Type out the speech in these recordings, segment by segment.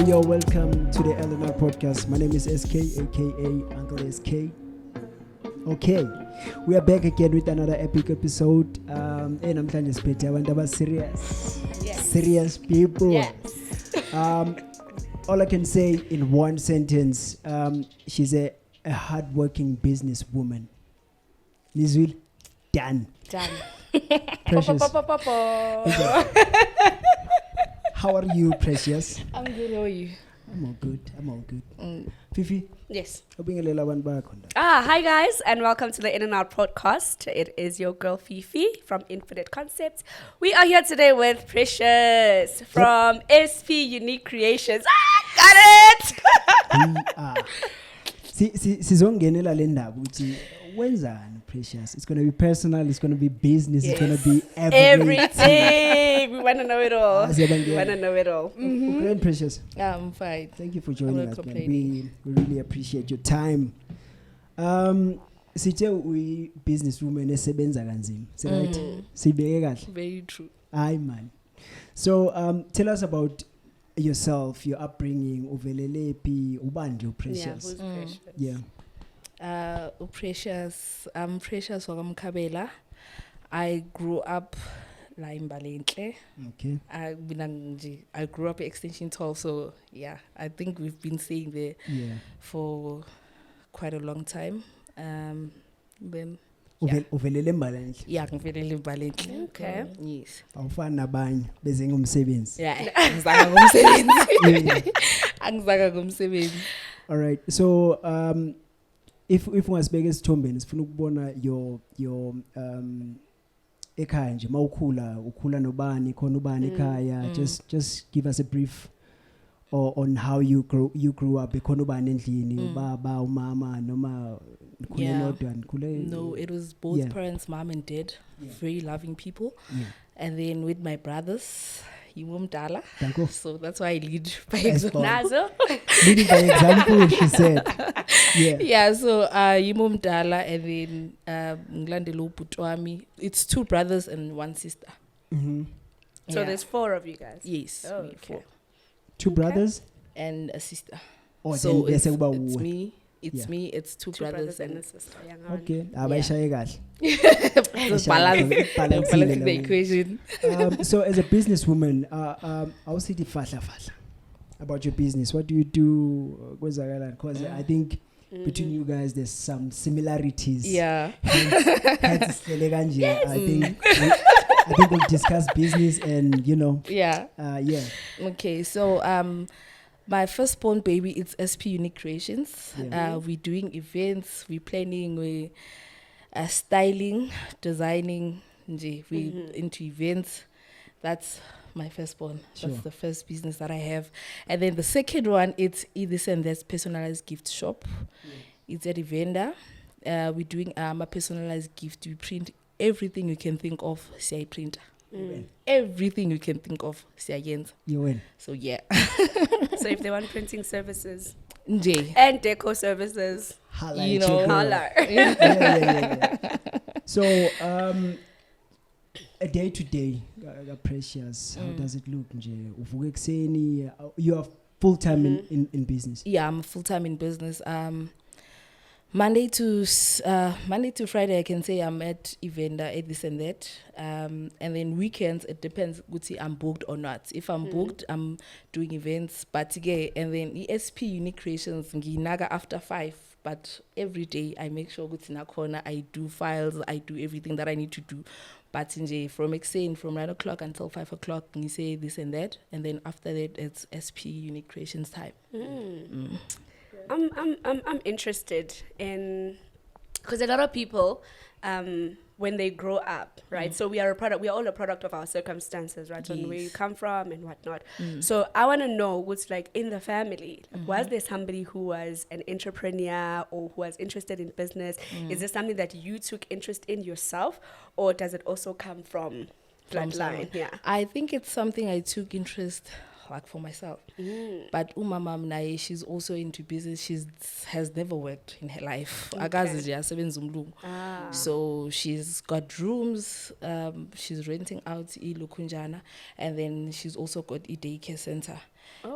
Yo, welcome to the LNR podcast. My name is SK, aka Uncle SK. Okay, we are back again with another epic episode. And I'm trying to speak to serious people. Yes. All I can say in one sentence, she's a hardworking businesswoman. Nizwil, done. Precious. How are you, Precious? I'm good. How are you? I'm all good. Fifi? Yes. Hi guys, and welcome to the In and Out podcast. It is your girl Fifi from Infinite Concepts. We are here today with Precious from SP Unique Creations. Got it! We are. Sizongenela le ndaba ukuthi wenzani, Precious? It's going to be personal, it's going to be business, Yes. It's going to be Everything. We want to know it all. Ah, We want to know it all. Okay, Precious. I'm fine. Thank you for joining not us, man. complaining. We really appreciate your time. Sithe uyi businesswoman esebenza kanzima. Right? Sibeke kahle. Very true. Aye, man. So, tell us about yourself, your upbringing, uvelelepi, ubandi, Yeah, Precious. who's Precious? Yeah. Precious. I'm Precious from MKHABELA. I grew up la in Balenhle. Okay. I grew up at Extension 12, so yeah, I think we've been staying there Yeah. for quite a long time. Then Uvelele Mbalenhle. yeah, ngivelele Balenhle. Okay. Yes. Awufani nabanye beze ngumsebenzi. Yeah, angizange ngumsebenzi. Angizange ngumsebenzi. All right. So, if ungasibeka esithombeni sifuna ukubona your ekhaya nje ukhula nobani khona ubani ekhaya, just give us a brief on how you grew up, ekhona ubani endlini, ubaba, umama noma khule Yeah. nodwa khule. No, it was both Yeah. parents, mom and dad, Yeah. very loving people. Yeah. And then with my brothers, Dala. Danko. So that's why I lead by As example. well. Nazo? Leading by example, she said. Yeah. Yeah, so Dala and then Nglandelo Putwami. It's two brothers and one sister. Mm-hmm. So Yeah. there's 4 of you guys. Yes, Oh, we okay. 4 Two brothers? and a sister. Oh, So then it's bese kuba it's uwe. me. It's Yeah. me. It's two brothers and a and sister. Yeah, Okay. Abayishaye kahle. just Balance- balancing the equation. So as a businesswoman, I'll say the fahla about your business. What do you do? Because I think between you guys there's some similarities. Yeah. Hence, I think we'll discuss business and Yeah. yeah. Okay, so my firstborn baby is SP Unique Creations. Yeah. We're doing events, we're planning, we styling, designing. We into events. That's my firstborn. Sure. That's the first business that I have. And then the second one, it's this and that's personalized gift shop. It's at a vendor. We're doing a personalized gift. We print everything you can think of. CI printer. Everything you can think of. CI. You win. So yeah. So if they want printing services Nje. and deco services, Holla You at your know, girl. holler. Yeah. So a day to day, Precious, how does it look? Nje? Uvuka ekuseni, you are full time in business. Yeah, I'm full time in business. Monday to Friday, I can say I'm at event at this and that. And then weekends, it depends. I'm booked or not. If I'm booked, I'm doing events. But again, and then ESP Unique Creations, nginaga after 5. But every day, I make sure I do files, I do everything that I need to do. But from 9 o'clock until 5 o'clock, you say this and that. And then after that, it's SP Unique Creations time. I'm interested in, because a lot of people when they grow up, right? So we are all a product of our circumstances, right? Yes. On where you come from and whatnot. So I want to know what's like in the family. Was there somebody who was an entrepreneur or who was interested in business? Is this something that you took interest in yourself, or does it also come from bloodline? someone. Yeah. I think it's something I took interest like for myself. But umama naye, she's also into business. Has never worked in her life. So she's got rooms. She's renting out Ilukunjana, and then she's also got a daycare center.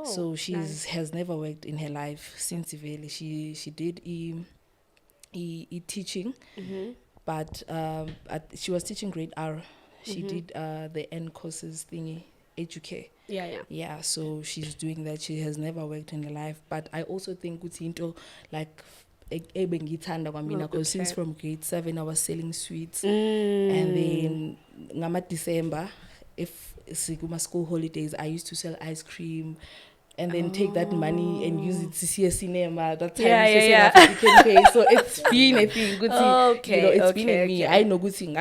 So has never worked in her life since Iveli. She did teaching, but she was teaching grade R. She did the N courses thingy, educate. Yeah. So she's doing that. She has never worked in her life. But I also think into like because since from grade 7 I was selling sweets, and then ngama December, if Siguma school holidays, I used to sell ice cream. And then take that money and use it to see a cinema. That time, you can pay. So it's been a thing. Good thing. It's been in me. I know good thing.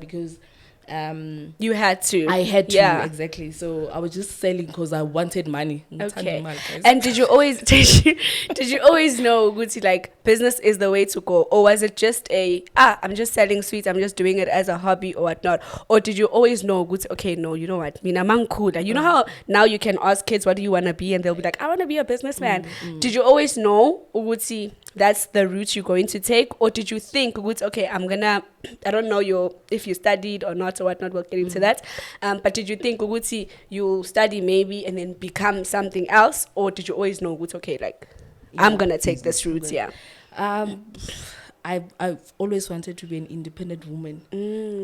Because you had to. I had to, exactly. So I was just selling because I wanted money. Okay. And did you always know, Guti, like business is the way to go, or was it just I'm just selling sweets, I'm just doing it as a hobby or whatnot, or did you always know, Guti, okay, no, you know what, Mina Mankuda, you know how now you can ask kids what do you want to be, and they'll be like, I want to be a businessman. Did you always know, Guti, that's the route you're going to take, or did you think, okay, I don't know if you studied or not or whatnot, we'll get into that, but did you think, Uguti, you'll study maybe and then become something else, or did you always know, Uguti, okay, like, I'm gonna take this route, I've always wanted to be an independent woman.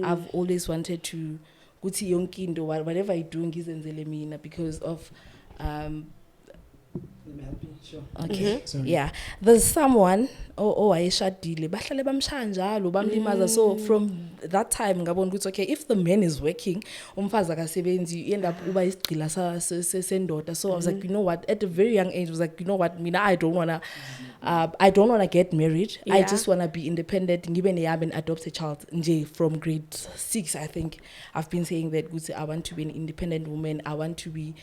I've always wanted to, Guti yonkindo, whatever I do, because of Let me help you. Sure. Okay. Yeah. There's someone ayeshadile bahlale bamshanjalo bamlimaza. So from that time ngabona ukuthi okay, if the man is working umfazi akasebenzi you end up uba isigcila sendoda. So I was like, you know what, at a very young age I was like, you know what, mina I don't want to get married. I just want to be independent. Ngibe neyami and adopt a child. Nje from grade 6 I think I've been saying that ukuthi I want to be an independent woman. I want to be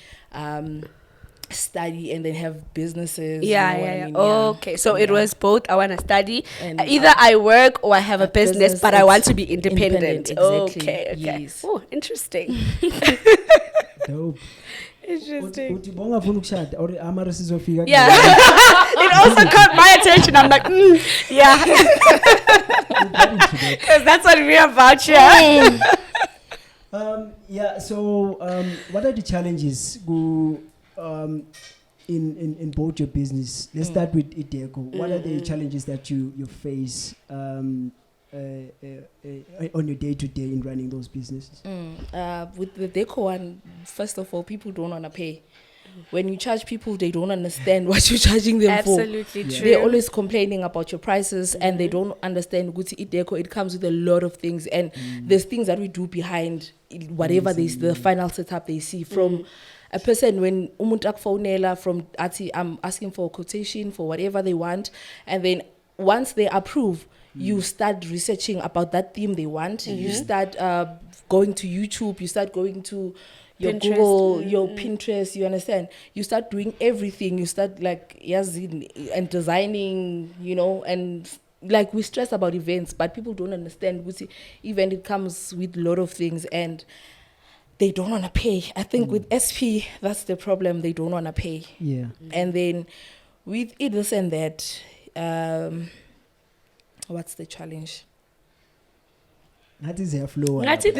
study and then have businesses. Okay, so it was both. I want to study, either I work or I have a business, but I want to be independent. Exactly. Okay. Yes. Oh, interesting. Dope. Interesting. Yeah. It also caught my attention. I'm like, because that's what we're about here. So what are the challenges in both your business? Let's start with Ideco. What are the challenges that you face on your day-to-day in running those businesses? With the Deco one, first of all, people don't want to pay. When you charge people, they don't understand what you're charging them for. Absolutely true. They're always complaining about your prices, and they don't understand Deco. It comes with a lot of things, and there's things that we do behind whatever the final setup they see from. A person when from I'm asking for a quotation for whatever they want, and then once they approve, you start researching about that theme they want. You start going to YouTube. You start going to your Pinterest. Google, your Pinterest. You understand? You start doing everything. You start and designing. And like we stress about events, but people don't understand. Event it comes with a lot of things and. They don't want to pay. I think with SP, that's the problem. They don't want to pay. Yeah. And then with this and that, what's the challenge? That is a flow. That is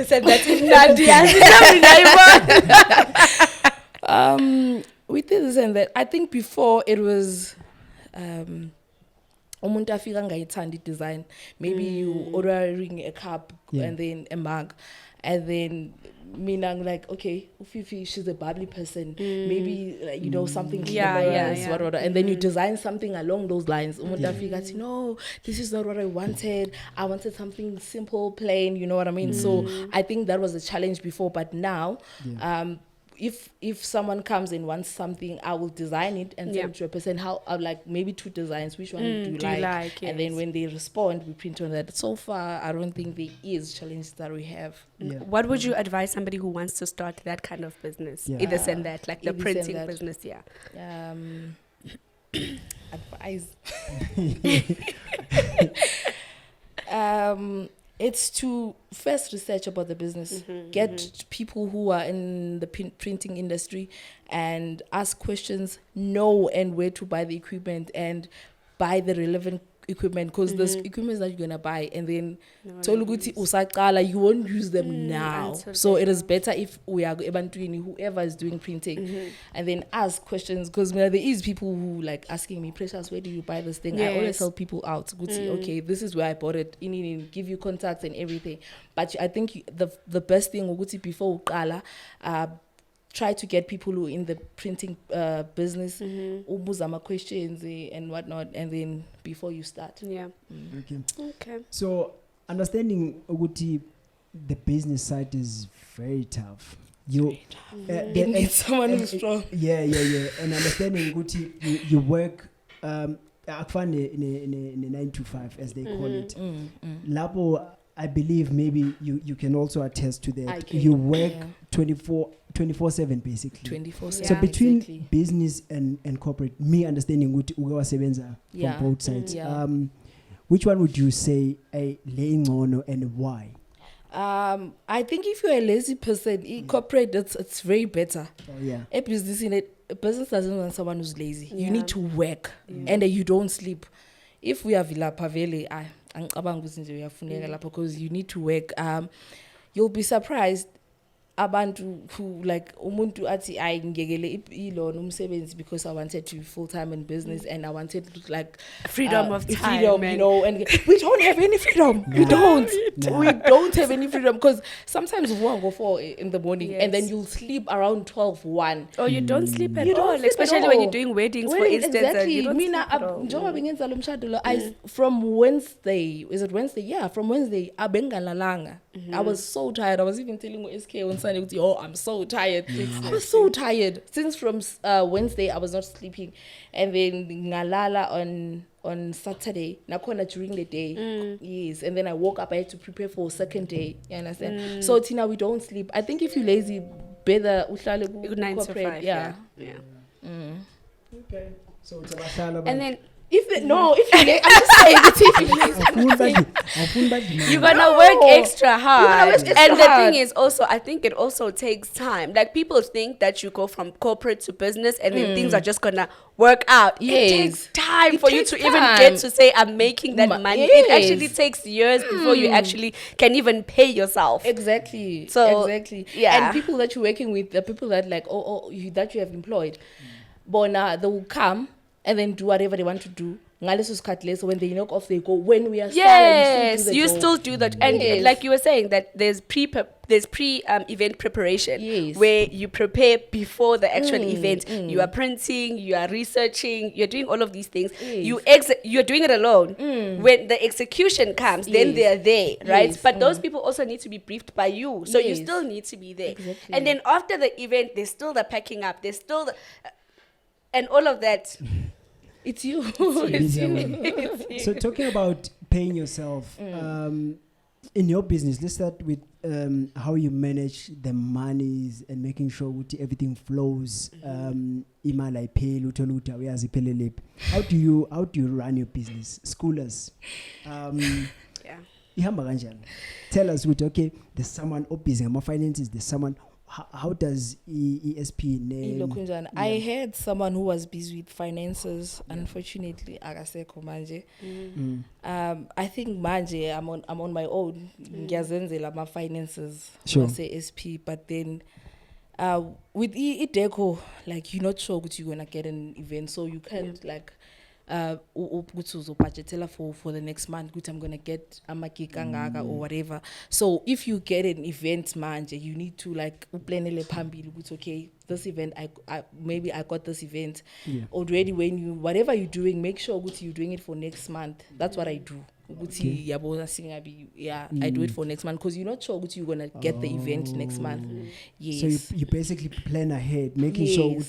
with this and that, I think before it was umuntu afika ngayithanda design. Maybe you ordering a cup and then a mug, and then I'm like, okay, Fifi, she's a bubbly person. Maybe something clever, whatever. And then you design something along those lines. No, this is not what I wanted. I wanted something simple, plain. You know what I mean? So I think that was a challenge before, but now, if someone comes and wants something, I will design it and send it to a person. Like maybe 2 designs. Which one do you like? And then when they respond, we print on that. So far, I don't think there is challenges that we have. Yeah. What would you advise somebody who wants to start that kind of business? Either send that, like the printing business. Advise. It's to first research about the business, get people who are in the printing industry and ask questions, know and where to buy the equipment and buy the relevant equipment, because there's equipment that you're gonna buy and then you won't use them now. So it is better if we are whoever is doing printing and then ask questions, because there is people who like asking me, Precious, where do you buy this thing? I always help people out. Okay, this is where I bought it. In give you contacts and everything. But I think the best thing before try to get people who are in the printing business, ubuzama questions and whatnot, and then before you start. Yeah. Okay. So understanding Uguti, the business side is very tough. You need someone who's strong. Yeah. And understanding Uguti, you work in a 9 to 5 as they call it. Labo, I believe maybe you can also attest to that. You work 24/7 basically. 24/7. So between business and corporate, me understanding what ugawa sebenza from both sides. Which one would you say a laying on and why? I think if you're a lazy person, corporate it's very better. Oh yeah. A business doesn't want someone who's lazy. You need to work and you don't sleep. If we have Villa Pavele, because you need to work. You'll be surprised abantu who like umuntu athi I ngekele ilona umsebenzi because I wanted to be full time in business and I wanted to like freedom of time, you know, and we don't have any freedom. We don't have any freedom, because sometimes we won't go 4 in the morning and then you'll sleep around 12-1. Or you don't sleep at all, especially when you're doing weddings, for instance. Exactly. You don't sleep at all. From Wednesday, is it Wednesday? Yeah, from Wednesday, I was so tired. I was even telling SK on Sunday, I'm so tired. I was so tired. Since from Wednesday, I was not sleeping. And then ngalala on Saturday, nakona during the day. Yes. And then I woke up, I had to prepare for a second day. You understand? So Tina, we don't sleep. I think if you're lazy, better uhlale 9 to 5. Yeah. Okay. So it's and then if you're gonna work extra hard. And the thing is also, I think it also takes time. Like people think that you go from corporate to business and then things are just gonna work out. It takes time for you to even get to say I'm making that money. It actually takes years before you actually can even pay yourself. Exactly. Yeah. And people that you're working with, the people that like that you have employed, but now they will come and then do whatever they want to do. So when they knock off, they go. When we are yes, you still do that. And like you were saying, that there's event preparation where you prepare before the actual event. You are printing, you are researching, you're doing all of these things. You're doing it alone. When the execution comes, then they're there, right? But those people also need to be briefed by you, so you still need to be there. Exactly. And then after the event, there's still the packing up. There's still and all of that. It's you. It's you. So talking about paying yourself, in your business, let's start with how you manage the monies and making sure everything flows. How do you run your business? Schoolers. Tell us, okay, there's someone busy my finances, there's someone. How does ESP name? I had someone who was busy with finances. Unfortunately, akasekho manje. I think manje I'm on my own. Ngiyazenzela my finances. Sure. Say SP, but then with Ideco, like you're not sure that you're gonna get an event, so you can't like budgetela for the next month. I'm gonna get a gig or whatever. So if you get an event manje, you need to like uplanele phambili ukuthi okay, this event I maybe I got this event already. When you whatever you're doing, make sure you're doing it for next month. That's what I do. I do it for next month because you're not sure what you're gonna get the event next month. Yes. So you basically plan ahead, making sure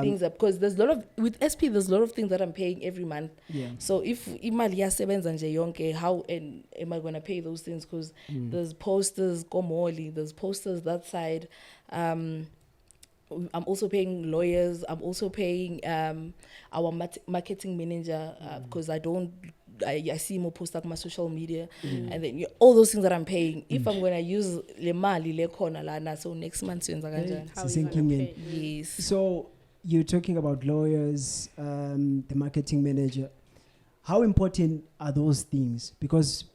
things up, because there's a lot of with SP there's a lot of things that I'm paying every month. So if imali yasebenza nje yonke, how am I gonna pay those things? Because there's posters komoli, there's posters that side. I'm also paying lawyers. I'm also paying our marketing manager because I don't I see more posts like my social media, and then all those things that I'm paying. If I'm gonna use le mali le khona lana, so next month How you sinking gonna in. pay? yes. So you're talking about lawyers, the marketing manager. How important are those things? Because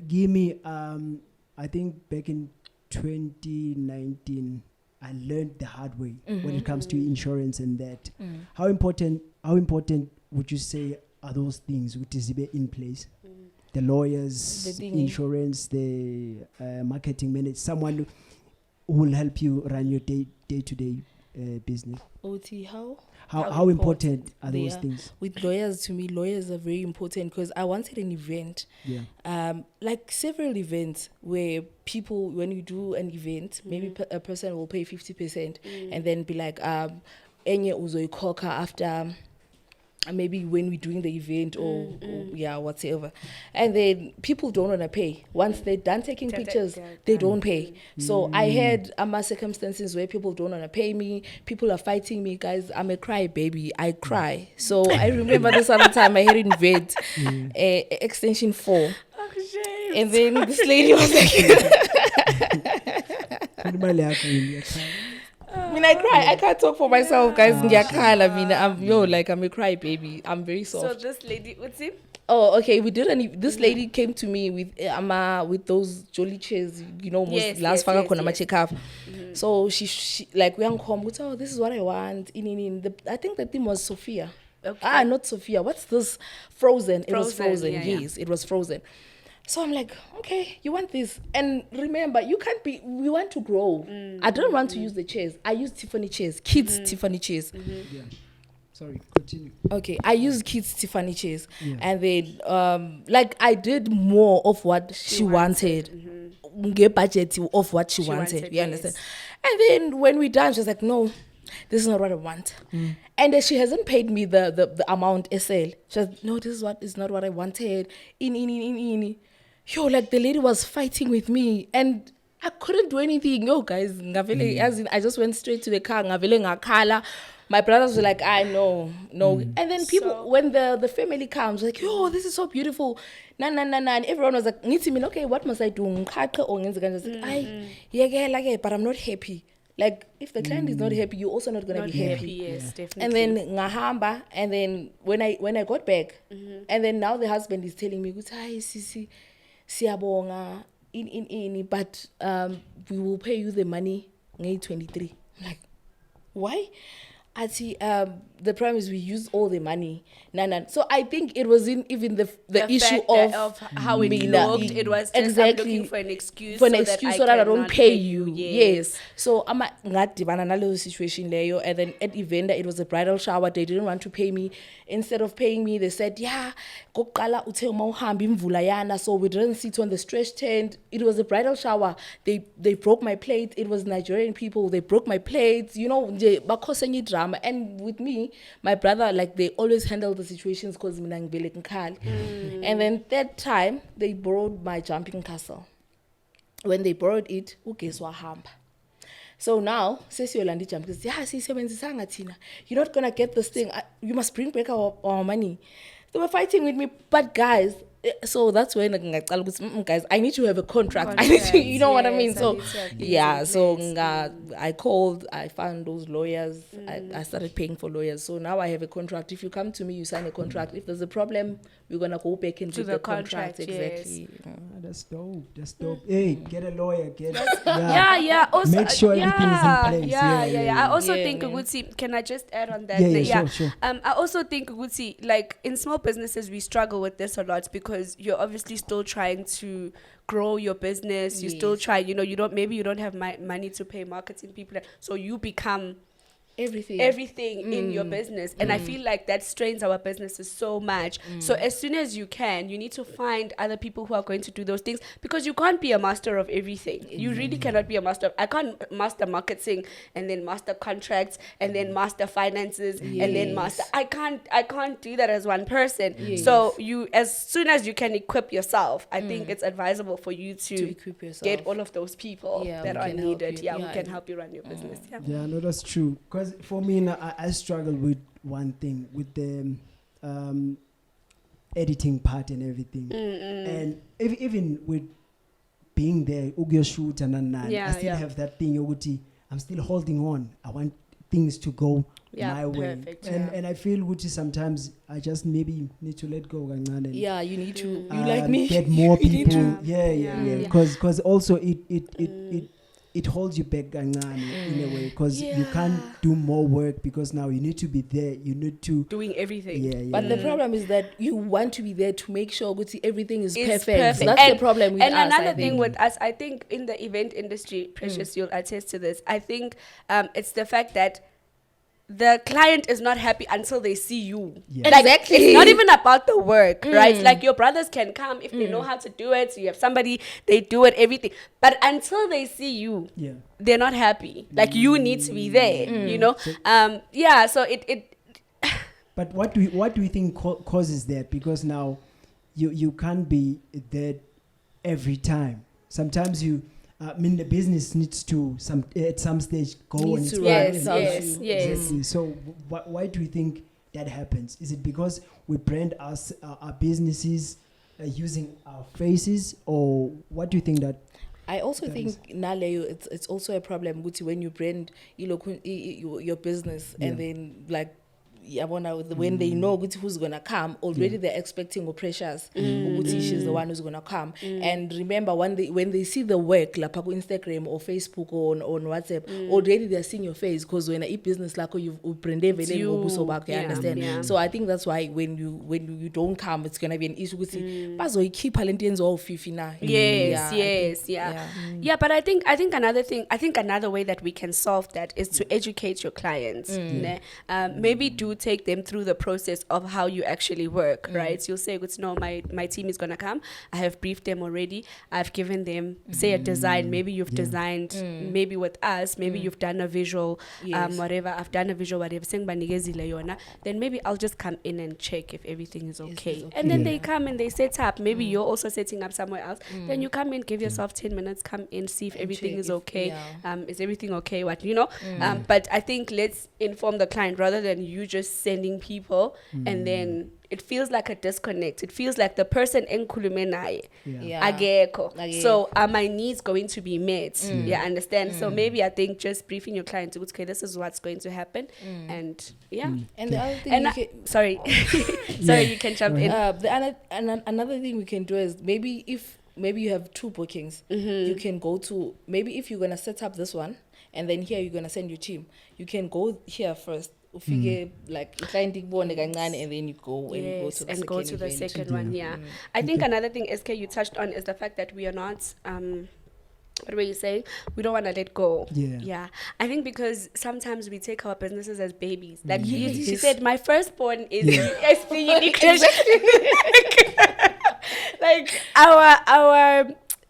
give me, I think back in 2019, I learned the hard way when it comes to insurance and that. How important would you say are those things which is in place? The lawyers, insurance, the marketing manager, someone who will help you run your day-to-day business. OT, How important are those things? With lawyers, to me, lawyers are very important because I wanted an event, like several events where people, when you do an event, maybe a person will pay 50% and then be like, enye uzoyikhokha after maybe when we're doing the event or whatever. And then people don't want to pay. Once they're done taking pictures, they don't pay. So I had circumstances where people don't want to pay me. People are fighting me. Guys, I'm a cry baby. I cry. So I remember this other time I had an event, extension 4. Oh, shame. And then this lady was like... I cry. I can't talk for myself, guys. I'm a cry baby. I'm very soft. So this lady, what's it? Oh, okay. We did this lady came to me with those jolly chairs, last check. So she like we home. Oh, this is what I want. I think the theme was Sophia. Okay. Not Sophia. What's this? Frozen. It was Frozen. Yeah. It was Frozen. So I'm like, okay, you want this? And remember, we want to grow. I don't want to use the chairs. I use Tiffany chairs, kids Tiffany chairs. Yeah. Sorry, continue. Okay, I use kids Tiffany chairs. Yeah. And then, I did more of what she wanted. Get budget of what she wanted. You understand? And then when we done, she was like, no, this is not what I want. And then she hasn't paid me the amount SL. She said, no, this is not what I wanted. Like the lady was fighting with me and I couldn't do anything. Guys, I just went straight to the car. My brothers were like, I know. And then people, when the family comes, like, this is so beautiful. Nah. And everyone was like, okay, what must I do? But I'm not happy. Like, if the client is not happy, you're also not going to be happy. Yes, definitely. And then ngahamba, and then when I got back, and then now the husband is telling me, "Hi, Sisi, siyabonga, but we will pay you the money ngay 23." I'm like, why? I see. The problem is we use all the money. So I think it wasn't even the issue of how it looked. It was just exactly I'm looking for an excuse. So that I don't pay you. Yes. So I'm not the situation there. And then at event, it was a bridal shower. They didn't want to pay me. Instead of paying me, they said, so we didn't sit on the stretch tent. It was a bridal shower. They broke my plate. It was Nigerian people. They broke my plates. Drama. And with me, my brother, like, they always handle the situations because and then that time they borrowed my jumping castle. When they borrowed it, so now you're not gonna get this thing. You must bring back our money. They were fighting with me, but guys, so that's when guys, I need to have a contract. I need to, you know what I mean? So I called, I found those lawyers. I started paying for lawyers. So now I have a contract. If you come to me, you sign a contract. If there's a problem, we're gonna go back and do the contract. Exactly. That's dope. Hey, get a lawyer. Also, make sure everything is in place. Yeah. I also think Uguti, can I just add on that? Sure. I also think Uguti, like in small businesses, we struggle with this a lot because you're obviously still trying to grow your business. You still try, you don't have money to pay marketing people, so you become everything in your business. And I feel like that strains our businesses so much. So as soon as you can, you need to find other people who are going to do those things, because you can't be a master of everything. You really cannot be a master. I can't master marketing and then master contracts and then master finances and then master. I can't do that as one person. So you, as soon as you can equip yourself, I think it's advisable for you to equip yourself. get all of those people that are needed. Who can help you run your business. No, that's true. Because for me, I struggle with one thing, with the editing part and everything. And even with being there, shoot and I still have that thing. I'm still holding on. I want things to go my way. Perfect, and I feel sometimes I just maybe need to let go. And you need to. You like me. Get more people. Because also it holds you back in a way, because you can't do more work, because now you need to be there. You need to doing everything. But the problem is that you want to be there to make sure everything is perfect. So that's the problem with us. And another thing with us, I think in the event industry, Precious, you'll attest to this. I think it's the fact that the client is not happy until they see you. Like, exactly. It's not even about the work, right? Like, your brothers can come if they know how to do it. So you have somebody, they do it, everything. But until they see you, they're not happy. Like, you need to be there, you know? So it But what do you think causes that? Because now you can't be there every time. Sometimes the business needs to at some stage go on its own. Yes. Exactly. So why do you think that happens? Is it because we brand our businesses using our faces, or what do you think that? I also think it's also a problem when you brand your business and then like. When they know who's gonna come, already they're expecting pressures. She's the one who's gonna come. And remember, when they see the work, like on Instagram or Facebook or on WhatsApp, already they're seeing your face, because when a business like you brand you understand. Yeah. So I think that's why when you don't come, it's gonna be an issue. You keep Palentians all fifi now. But I think another way that we can solve that is to educate your clients. Maybe do take them through the process of how you actually work, right? So you'll say, no, my team is gonna come. I have briefed them already. I've given them, say, a design. Maybe you've designed, maybe with us, maybe you've done a visual, whatever. I've done a visual, whatever. Then maybe I'll just come in and check if everything is okay. And then they come and they set up. Maybe you're also setting up somewhere else. Then you come in, give yourself 10 minutes, come in, see if everything is okay. Is everything okay? But I think let's inform the client rather than you just sending people and then it feels like a disconnect. It feels like the person in Kulumenai ageko. So are my needs going to be met? Understand? So maybe I think just briefing your client, okay, this is what's going to happen. And and the other thing sorry you can jump in. Another thing we can do is maybe you have 2 bookings, you can go to, maybe if you're gonna set up this one and then here you're gonna send your team, you can go here first. Like client and then you go and go to the second one. I think another thing, SK, you touched on is the fact that we are not what were you saying? We don't want to let go. I think because sometimes we take our businesses as babies. Like she said, my firstborn is SP unique.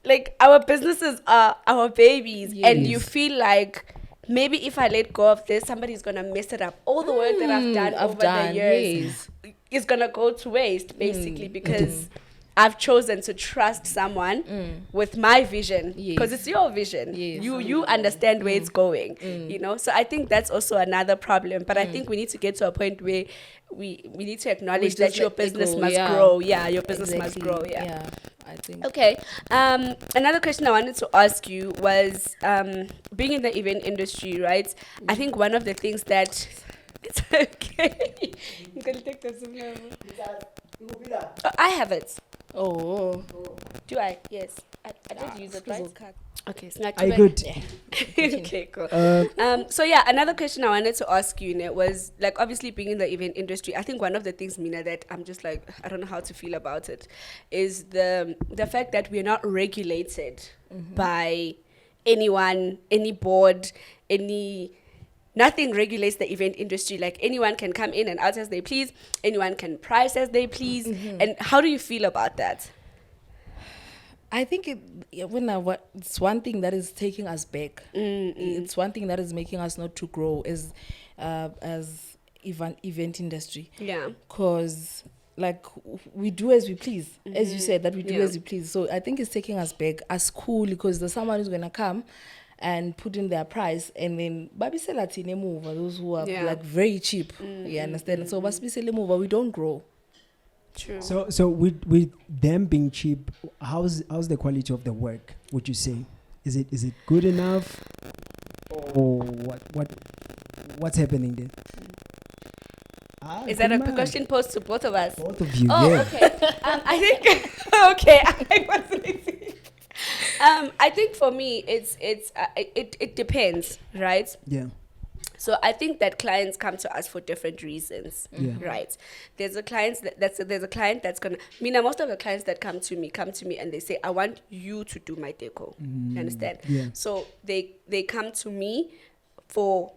Like our businesses are our babies, and you feel like, maybe if I let go of this, somebody's going to mess it up. All the work that I've done over the years is going to go to waste, basically, because I've chosen to trust someone with my vision, because it's your vision. You understand where it's going, you know? So I think that's also another problem. But I think we need to get to a point where we need to acknowledge that your business must grow. Your business must grow. I think. Okay. Another question I wanted to ask you was, being in the event industry, right? I think one of the things that it's okay. You can take this. I have it. Oh. Do I? Yes. I did use it, right? Okay, it's not too bad. Good. Okay, cool. So another question I wanted to ask you, was like, obviously being in the event industry, I think one of the things, Mina, that I'm just like, I don't know how to feel about it, is the fact that we're not regulated by anyone, any board, nothing regulates the event industry. Like, anyone can come in and out as they please. Anyone can price as they please. And how do you feel about that? I think it's one thing that is taking us back. It's one thing that is making us not to grow as event industry. Because like we do as we please, as you said, that we do as we please. So I think it's taking us back as cool, because there's someone who's gonna come and put in their price, and then baby sell at in a mover, those who are like very cheap. You understand? So baby sell a mover, we don't grow. True. So with them being cheap, how's the quality of the work? Would you say is it good enough, or what's happening there? Is that a question posed to both of us? Both of you. Oh, yeah. okay. I think okay. I wasn't. I think for me, it depends, right? Yeah. So I think that clients come to us for different reasons, Yeah. right? There's a client there's a client that's gonna. Most of the clients that come to me and they say, I want you to do my deco. You understand? Yeah. So they come to me for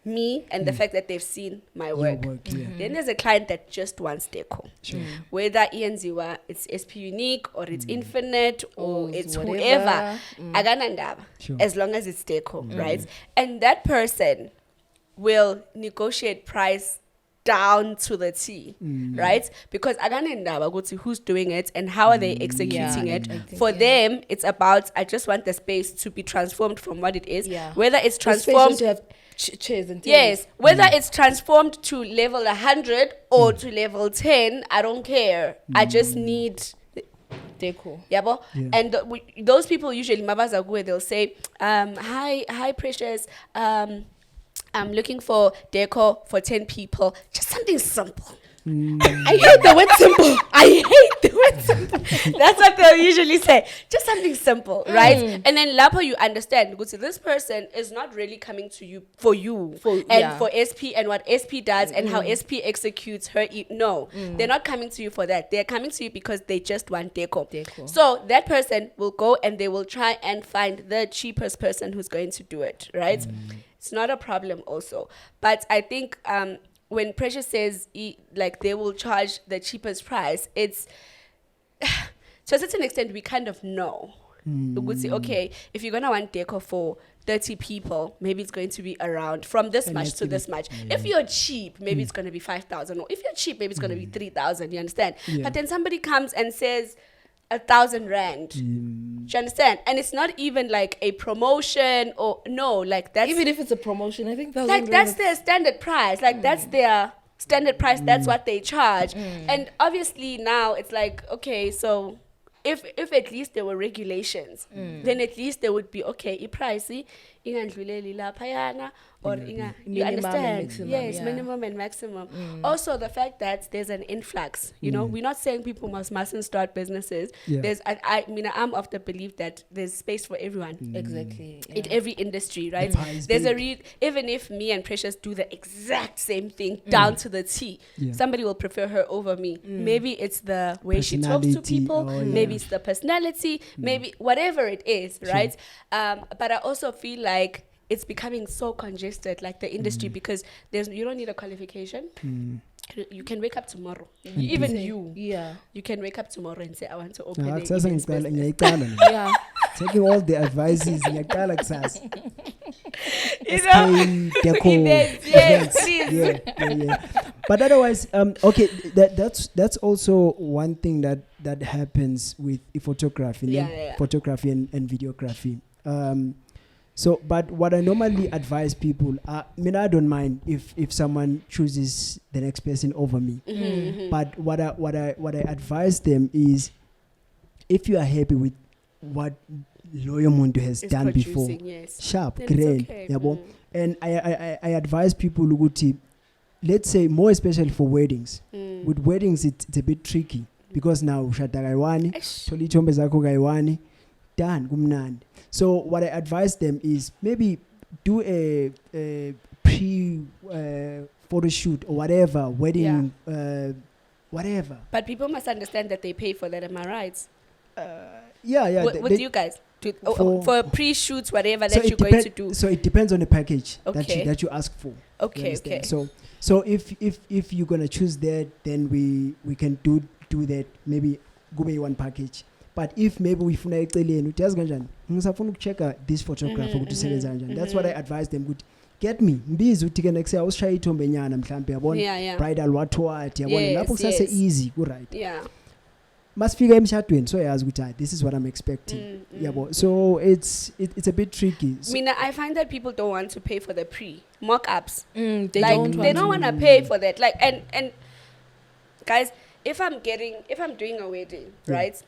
me and the fact that they've seen my Your work. work, yeah. Then there's a client that just wants deco. Sure. Whether ENZiwa, it's SP Unique or it's Infinite or Or it's whatever. whoever, aganandaba, Sure. as long as it's deco, right? And that person will negotiate price down to the T, right? Because aganandaba go to who's doing it and how are they executing Yeah, it. I think, For yeah. them, it's about, I just want the space to be transformed from what it is. Yeah. Whether it's The space transformed to have chairs and tables. Yes, whether it's transformed to level 100 or to level 10, I don't care. I just need Deco. yabo. Yeah. And those people usually mabaza kuwe, they'll say, hi Precious, I'm looking for deco for 10 people, just something simple. I hate the word simple. I hate the word simple. That's what they'll usually say. Just something simple, right? And then lapo you understand because this person is not really coming to you for for SP and what SP does and how SP executes her. No, they're not coming to you for that. They're coming to you because they just want deco. So that person will go and they will try and find the cheapest person who's going to do it, right? It's not a problem also. But I think when Precious says like they will charge the cheapest price, it's to a certain extent we kind of know. We would say, okay, if you're gonna want deco for 30 people, maybe it's going to be around from this much to this much. If you're cheap, maybe it's gonna be 5,000. Or if you're cheap, maybe it's gonna be 3,000. You understand? Yeah. But then somebody comes and says 1,000 rand. Do you understand? And it's not even like a promotion or no, like that's Even if it's a promotion, I think that's their standard price. Like that's their standard price. That's what they charge. And obviously now it's like, okay, so if at least there were regulations, then at least there would be okay, pricey, ingandluleli laphayana, or you Minimum and understand? maximum, Yes, yeah. minimum and maximum. Also, the fact that there's an influx. You know, we're not saying people mustn't start businesses. Yeah. There's, I mean, I'm of the belief that there's space for everyone. Exactly. In every industry, right? The pie is There's big. even if me and Precious do the exact same thing down to the T, Yeah. somebody will prefer her over me. Maybe it's the way she talks to Personality, people. oh, yeah. Maybe it's the personality. Maybe whatever it is, right? But I also feel like it's becoming so congested, like the industry, because you don't need a qualification. You can wake up tomorrow. Even you. Yeah. You can wake up tomorrow and say, I want to open Ah, a kusasa events ngicala business. ngiyaqala Yeah. taking all the advices ngiyaqala kusasa You know? SK deco Events, yes, events. please. Yeah. But otherwise, okay, that's also one thing that happens with photography, Yeah. photography and videography. So, but what I normally advise people, I don't mind if someone chooses the next person over me. But what I advise them is, if you are happy with what Loyo Muntu has It's done before, producing, yes. sharp, Then it's great, okay. yabo. And I advise people ukuthi, let's say more especially for weddings. With weddings, it's a bit tricky because now ushada kaiwani, tholi ithombe zakho kaiwani, done kumnandi. So what I advise them is maybe do a pre photo shoot or whatever, wedding, whatever. But people must understand that they pay for that, am I right? Yeah. With you guys? For pre-shoots, whatever so that you're going to do. So it depends on the package Okay. that you ask for. You Okay. understand? So if you're gonna choose that, then we can do that. Maybe go me one package. But if maybe we funa eceleni uyazi kanjani ngisafuna ukuchecka this photographer ukuthi usebenza kanjani, that's what I advise them, ukuthi get me mbizi uthi ke next year usishaya ithombe nyana mhlambe yabona, Yeah. bridal what yabona, Yes, lapho kusase yes. easy ku right. Yeah. Masifika emshadweni so yazi ukuthi this is what I'm expecting. Yabo, so it's a bit tricky. I mean, I find that people don't want to pay for the mock-ups. They They don't want to pay for that. Like, and guys, if I'm doing a wedding, right?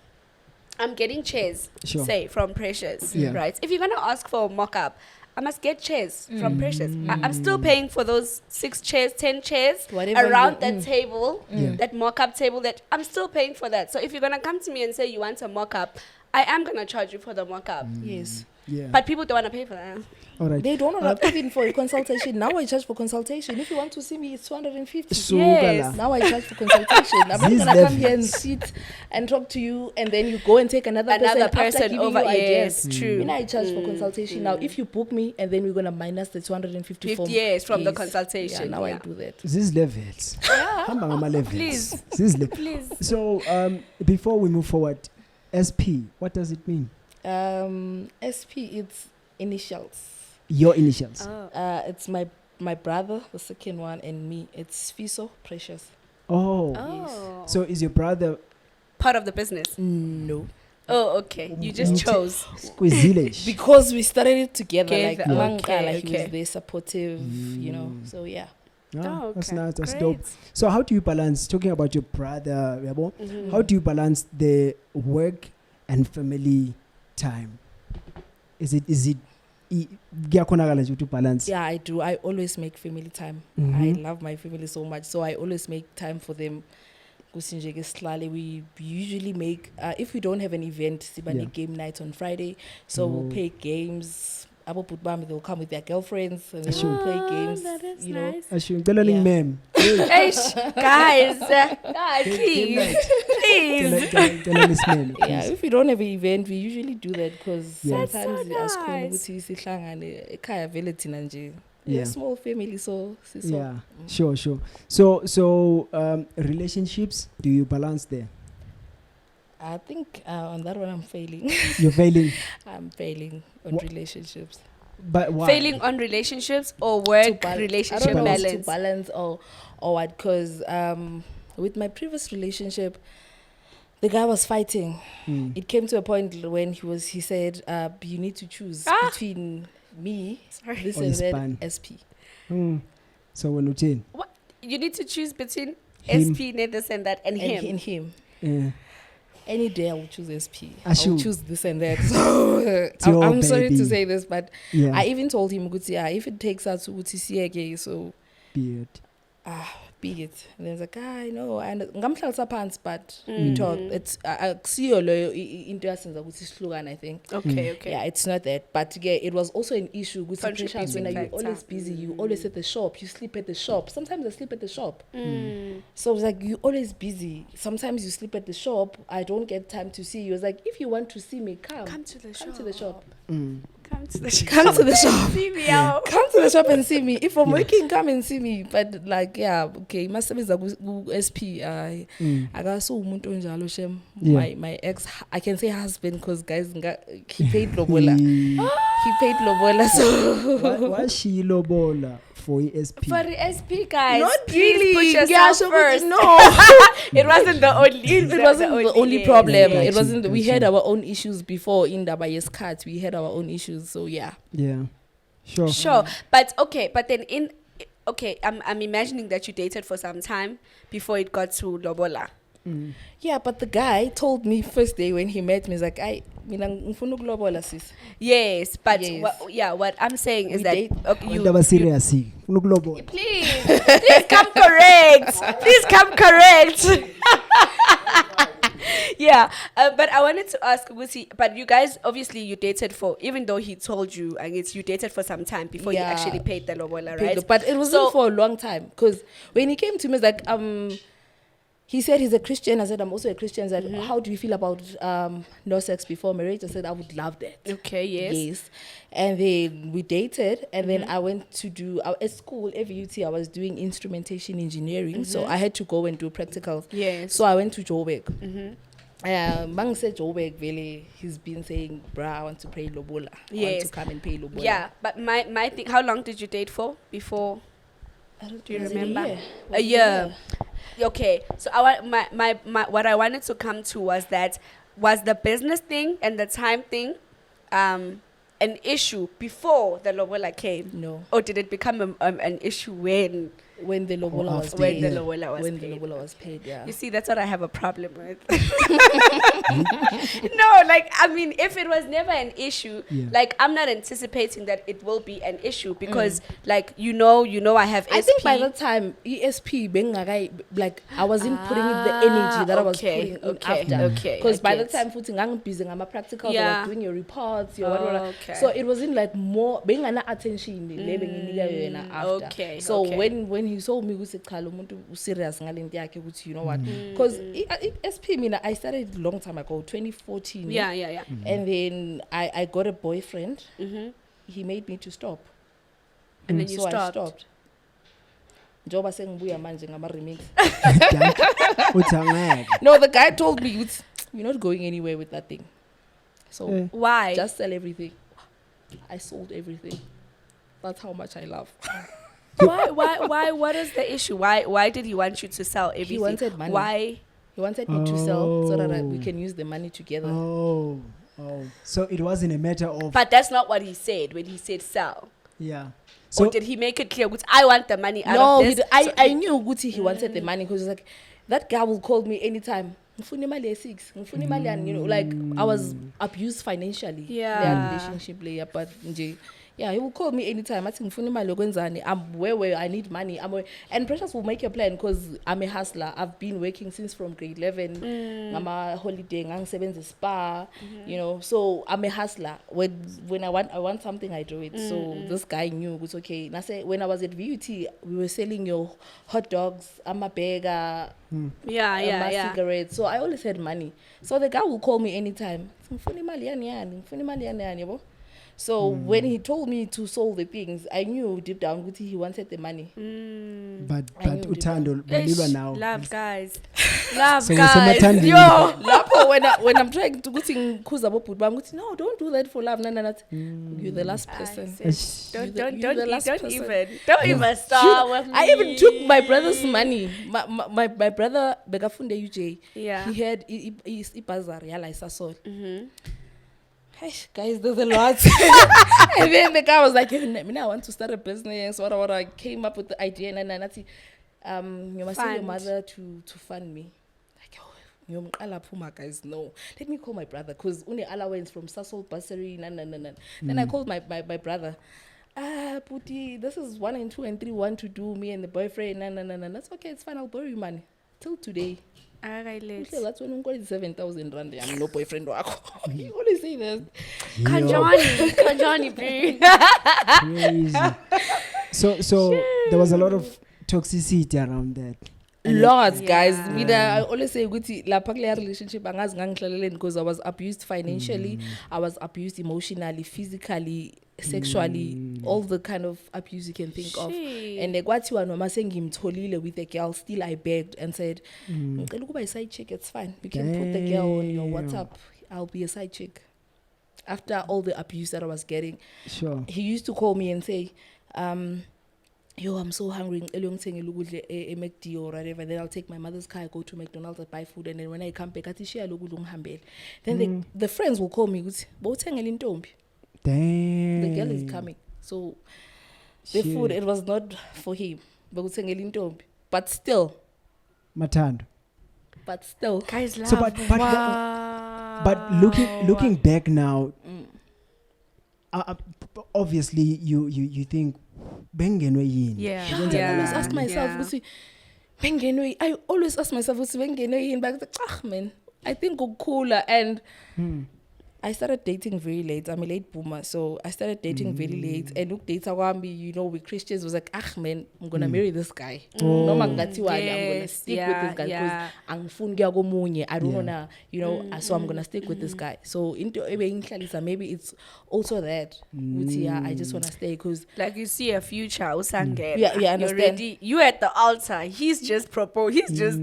I'm getting chairs, Sure. say, from Precious, Yeah. right? If you're gonna ask for a mock-up, I must get chairs from Precious. I'm still paying for those 6 chairs, 10 chairs Whatever around you- that table, Yeah. that mock-up table. That I'm still paying for that. So if you're gonna come to me and say you want a mock-up, I am gonna charge you for the mock-up. Yes. Yeah. But people don't wanna pay for that. All right. They don't want to even for a consultation. Now I charge for consultation. If you want to see me, it's 250. So Yes. gala. Now I charge for consultation. I'm not These gonna come here and levels. sit and talk to you, and then you go and take another Another person after person giving over. you Yes, ideas. true. Now I charge for consultation. Now, if you book me, and then we're gonna minus the 250 from Yes, from the yes. consultation. Yeah, now yeah. I do that. These levels. Hamba ngama levels. Please. These Please. So before we move forward, SP, what does it mean? SP, it's initials. Your initials. It's my brother, the second one, and me. It's Fiso Precious. Oh. Oh. So is your brother Part of the business. No. Oh, okay. You just chose. squeezilish? Because we started it together, like Together, Manga, okay, like he okay. was very supportive, you know. So yeah. Oh, That's okay. nice. That's Great. dope. So how do you balance, talking about your brother, Yabo, Mm-hmm. how do you balance the work and family time? Is it kuyakhonakala nje ukuthi balance? Yeah, I do. I always make family time. Mhm. I love my family so much, so I always make time for them. We usually make if we don't have an event, sibane Yeah. game night on Friday, so we'll play games. Abo Putbam, they'll come with their girlfriends and then we'll play games. That is You know, nice. Ashu, ngicela mem. Eish, guys, please, please. yeah, if we don't have an event, we usually do that because Yeah. sometimes That's so asikhona nice. ukuthi sihlangane ekhaya vele thina nje. Yeah. A small family, so siso. Yeah, sure. So relationships, do you balance there? I think on that one I'm failing. You're failing, I'm failing on relationships. but why? Failing on relationships or work I relationship don't know if balance. to balance or what, because with my previous relationship, the guy was fighting. Mm. It came to a point when he said, you need to choose between me, this Or and his that, span. SP. Mm. So when you change, What? You need to choose between Him. SP, this and that, and him. And him. yeah. Any day I will choose SP. I Ashu. will choose this and that. So your I'm sorry baby. to say this, but Yeah. I even told him, if it takes us to Uti so Beard. be it. And then he's like, no, and ngamhlalisa phansi, but we Mhm. talk. It's akusiyo leyo into yasenza ukuthi sihlukane, I think. Okay. Yeah, it's not that. But yeah, it was also an issue with Contributing Precious when you're factor. always busy, you always at the shop, you sleep at the shop. Sometimes I sleep at the shop. Mm. So I was like, you're always busy. Sometimes you sleep at the shop. I don't get time to see you. I was like, if you want to see me, come. Come to the shop. Come to the shop. Mm. Come to the shop. Come to the shop. See me out. Come to the shop and see me. If I'm working, come and see me. But like, yeah, okay, masebenza ku SP. Akaso umuntu onjalo shem. My ex, I can say husband because guys, he paid lobola. He paid lobola, so Why she lobola for ESP? For the SP guys, not please really. put yourself Yeah, so first. No, It wasn't the only. it wasn't the only yes. problem. Yeah, It got wasn't. you, We got had you. our own issues before in the bias cut. We had our own issues. So yeah. Yeah, sure. Sure, but okay, but then I'm imagining that you dated for some time before it got to lobola. Mm. Yeah, but the guy told me first day when he met me, he's like, mina ngifuna ukulobola sis. Yes, but Yes. what I'm saying is We that date- okay, Abantu abaserious ufuna ukulobola. please come correct. Please come correct. Yeah, but I wanted to ask Gusi, but you guys obviously you dated for, even though he told you, and it's you dated for some time before Yeah. you actually paid the lobola, right? But it wasn't So- for a long time because when he came to me, he's like, he said he's a Christian. I said, I'm also a Christian. He said, how do you feel about no sex before marriage? I said, I would love that. Okay, yes. And then we dated, and then I went to do at school, FUT, I was doing instrumentation engineering, so I had to go and do practicals. Yes. So I went to Joburg. Bang said Joburg, really, he's been saying, bruh, I want to pay lobola. I want Yes. to come and pay lobola. Yeah, but my thing, how long did you date for before? Do you Was it a remember? year? A year. Okay, so I want my what I wanted to come to was that, was the business thing and the time thing an issue before the lobola came? No. Or did it become an issue when when the lobola was When paid. the lobola was When paid. the lobola was paid, yeah. You see, that's what I have a problem with. No, like, I mean, if it was never an issue, like, I'm not anticipating that it will be an issue because, like, you know, I have SP. I think by the time ESP being like I wasn't putting in the energy that I was putting in after. Because by the time footing I'm busy, I'm a practical, like doing your reports, your whatever. So it wasn't like more being an attention after. So when he saw me was serious, you know what? Because SP I started a long time ago, 2014. Yeah. And then I got a boyfriend. He made me to stop. And then you so stopped. I stopped. Njoba sengibuya manje ngama remix. No, the guy told me you're not going anywhere with that thing. So why? Just sell everything. I sold everything. That's how much I love. Why? What is the issue? Why did he want you to sell everything? He wanted money. Why? He wanted me to sell so that we can use the money together. Oh. So it wasn't a matter of. But that's not what he said when he said sell. Yeah. So did he make it clear? I want the money out of this. No, I knew Guti he wanted the money because like that guy will call me anytime. You know, like I was abused financially. Yeah. Their relationship layer, but yeah, he will call me anytime. I think I'm where I need money. And Precious will make a plan because I'm a hustler. I've been working since from grade 11. I'm a holiday, I'm 7 spa, you know. So I'm a hustler. When I want something, I do it. So this guy knew it was okay. And I said when I was at VUT, we were selling your hot dogs, I'm a burger, cigarettes. So I always had money. So the guy will call me anytime. So when he told me to solve the things, I knew deep down Guti he wanted the money. But utando now. Love guys. Yo, when I'm trying to no, don't do that for love. No. You're the last person. Don't even start with me. I even took my brother's money. My brother Begafunde UJ. Yeah. He had Ibazar Yala. Guys, there's a lot. And then the guy was like, I want to start a business. What I came up with the idea and you must tell your mother to fund me. Like, guys, no. Let me call my brother because only allowance from Sasol Bursary. Then I called my brother. Puti, this is 1 and 2 and 3 want to do me and the boyfriend. That's okay, it's fine, I'll borrow you money. Till today. That's when I'm going 7,000 rand. I'm no boyfriend. You always say that. Kanjani, Crazy. So there was a lot of toxicity around that. Lots, guys. I always say la relationship because I was abused financially, I was abused emotionally, physically, sexually, all the kind of abuse you can think of. And what you are with a girl, still I begged and said, look at my side chick, it's fine. You can put the girl on your WhatsApp. I'll be a side chick. After all the abuse that I was getting, he used to call me and say, yo, I'm so hungry. McD or whatever. Then I'll take my mother's car, go to McDonald's, and buy food, and then when I come back, then the friends will call me. Damn. The girl is coming. So the food, it was not for him. But still. Matando. But still. Guys, love. So but looking back now, obviously you think bengenwe yini. I always ask myself, I always ask myself, but man, I think cooler. And I started dating very late. I'm a late boomer, so I started dating very late. And look, data with Christians was like, man, I'm gonna marry this guy. No man I'm gonna stick with this guy because I don't wanna, so I'm gonna stick with this guy. So maybe it's also that. I just wanna stay because like you see a future, Usange. Yeah, understand. You at the altar. He's just proposed. He's just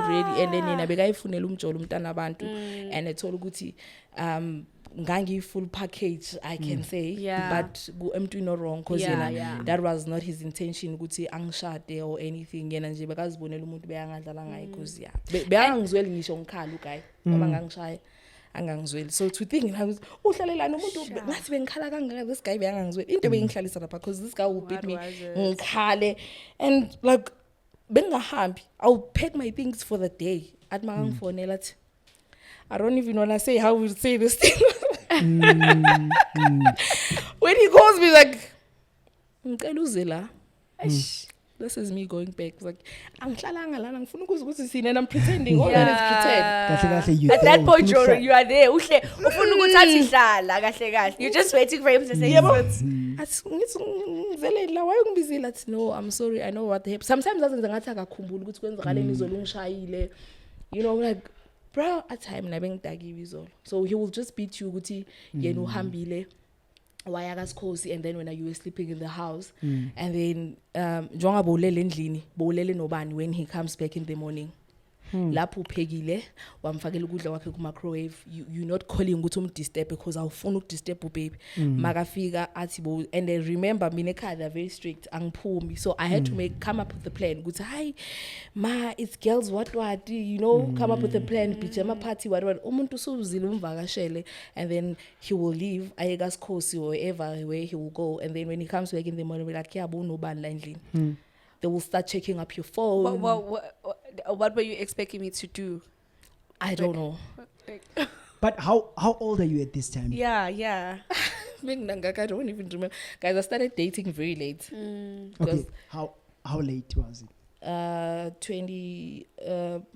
already, and then bekayifundela umjolo umntana abantu, and I told ukuthi ngangi full package, I can say, but emntwini no wrong because that was not his intention ukuthi angishade or anything. Yena nje bekazibonela umuntu beyangadlala ngaye because bekangizweli ngisho ngikhala uguy noma ngangishaya. angangizweli. So to think I was uhlalelana umuntu ngathi bengikhala kangaka this guy bengangizweli into bengihlalisa lapha because this guy will beat me ngikhale and like bengahambi I'll pack my things for the day at makangifonela athi I don't even want to say how we say this thing. When he calls me like ngicela uze la. This is me going back. Like, angihlalanga lana ngifuna ukuthi sine and I'm pretending. All that is pretend. At that point you are there. Uhle ufuna ukuthi athi hlala kahle kahle. You're just waiting for him to say yes. Ngizele la why ungibizile athi no I'm sorry I know what happened. Sometimes azenza ngathi akakhumbula ukuthi kwenzakaleni izolo ngishayile. You know like bro at time na bengidakiwe izolo. So he will just beat you ukuthi yena uhambile. Wayakasikhosi and then when you were sleeping in the house and then njengoba bowulele endlini bowulele nobani when he comes back in the morning lapho uphekile wamfakela ukudla kwakhe ku microwave you not calling ukuthi umdisturb because awufuna ukudisturb baby makafika athi bo and I remember mina ekhaya they are very strict angiphumi so I had to come up with the plan ukuthi hi ma it's girls what you know come up with a plan pijama party what umuntu usuzile umvakashele and then he will leave ayekasikhosi or wherever where he will go and then when he comes back in the morning we're like yabona ubani la endlini they will start checking up your phone. What were you expecting me to do? I don't know. But how old are you at this time? Yeah. I don't even remember. Guys, I started dating very late. Okay. How late was it? 20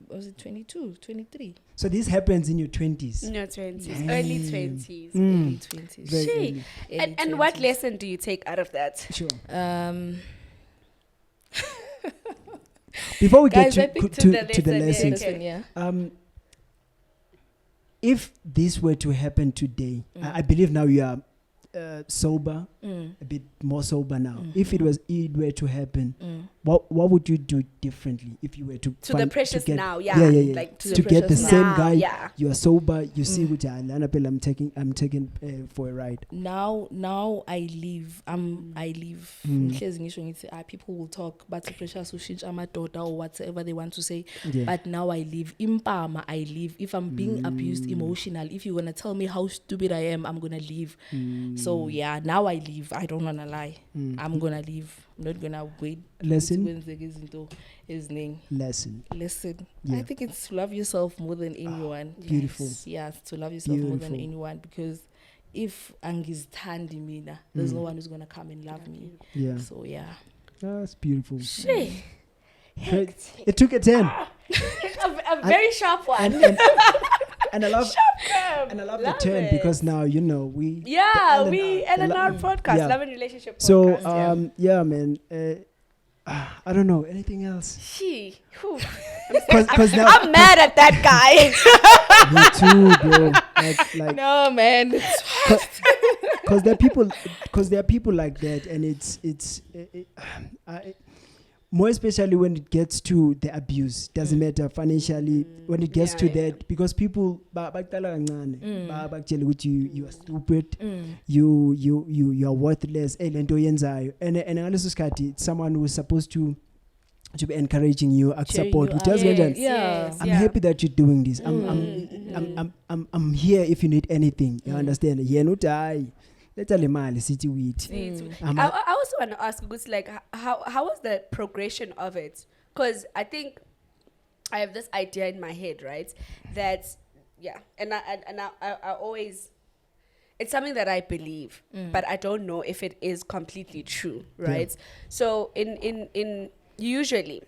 was it 22, 23? So this happens in your 20s. In your 20s, early 20s. Early 20s. Early and 20s. What lesson do you take out of that? Sure. Before we get to the lesson, yeah. If this were to happen today, I believe now you are sober, a bit more sober now. If it were to happen, what would you do differently if you were to the precious get, now? Like to get the same guy. Yeah. You are sober. You see, which I'm taking for a ride. Now I leave. I leave. People will talk, but the precious will change daughter or whatever they want to say. Yeah. But now I leave. Impama I leave. If I'm being abused emotional, if you're gonna tell me how stupid I am, I'm gonna leave. So yeah, now I leave. I don't wanna lie. I'm gonna leave. I'm not gonna wait. Lesson. Lesson. Yeah. I think it's to love yourself more than anyone. Beautiful. Yeah, to love yourself more than anyone because if Angi's tandi mina, there's no one who's gonna come and love me. Yeah. So yeah. That's beautiful. It took a 10. a very sharp one. And I love the turn because now you know we LNR podcast, love and relationship podcast. So man, I don't know anything else. Because now I'm mad at that guy. Me too, bro. Like no, man. Because there are people like that, and it's more especially when it gets to the abuse. Doesn't matter financially when it gets to that, because people you are stupid, you are worthless, and also it's someone who is supposed to be encouraging you, support you. I'm happy that you're doing this. I'm here if you need anything. You understand? I also want to ask, like, how was the progression of it? Because I think I have this idea in my head, right? That and I always, it's something that I believe, but I don't know if it is completely true, right? Yeah. So in usually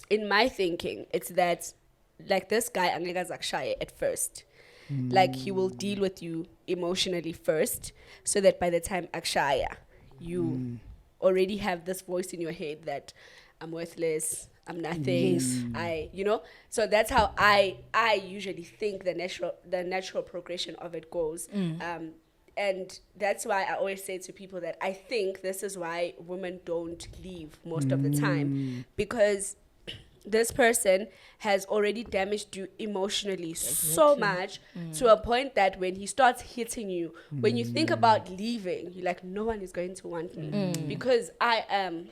in my thinking, it's that like this guy angeka zakushaye at first. Like he will deal with you emotionally first, so that by the time akshaya, you already have this voice in your head that I'm worthless, I'm nothing. So that's how I usually think the natural progression of it goes. And that's why I always say to people that I think this is why women don't leave most of the time, because this person has already damaged you emotionally so much to a point that when he starts hitting you, when you think about leaving, you're like, no one is going to want me because I am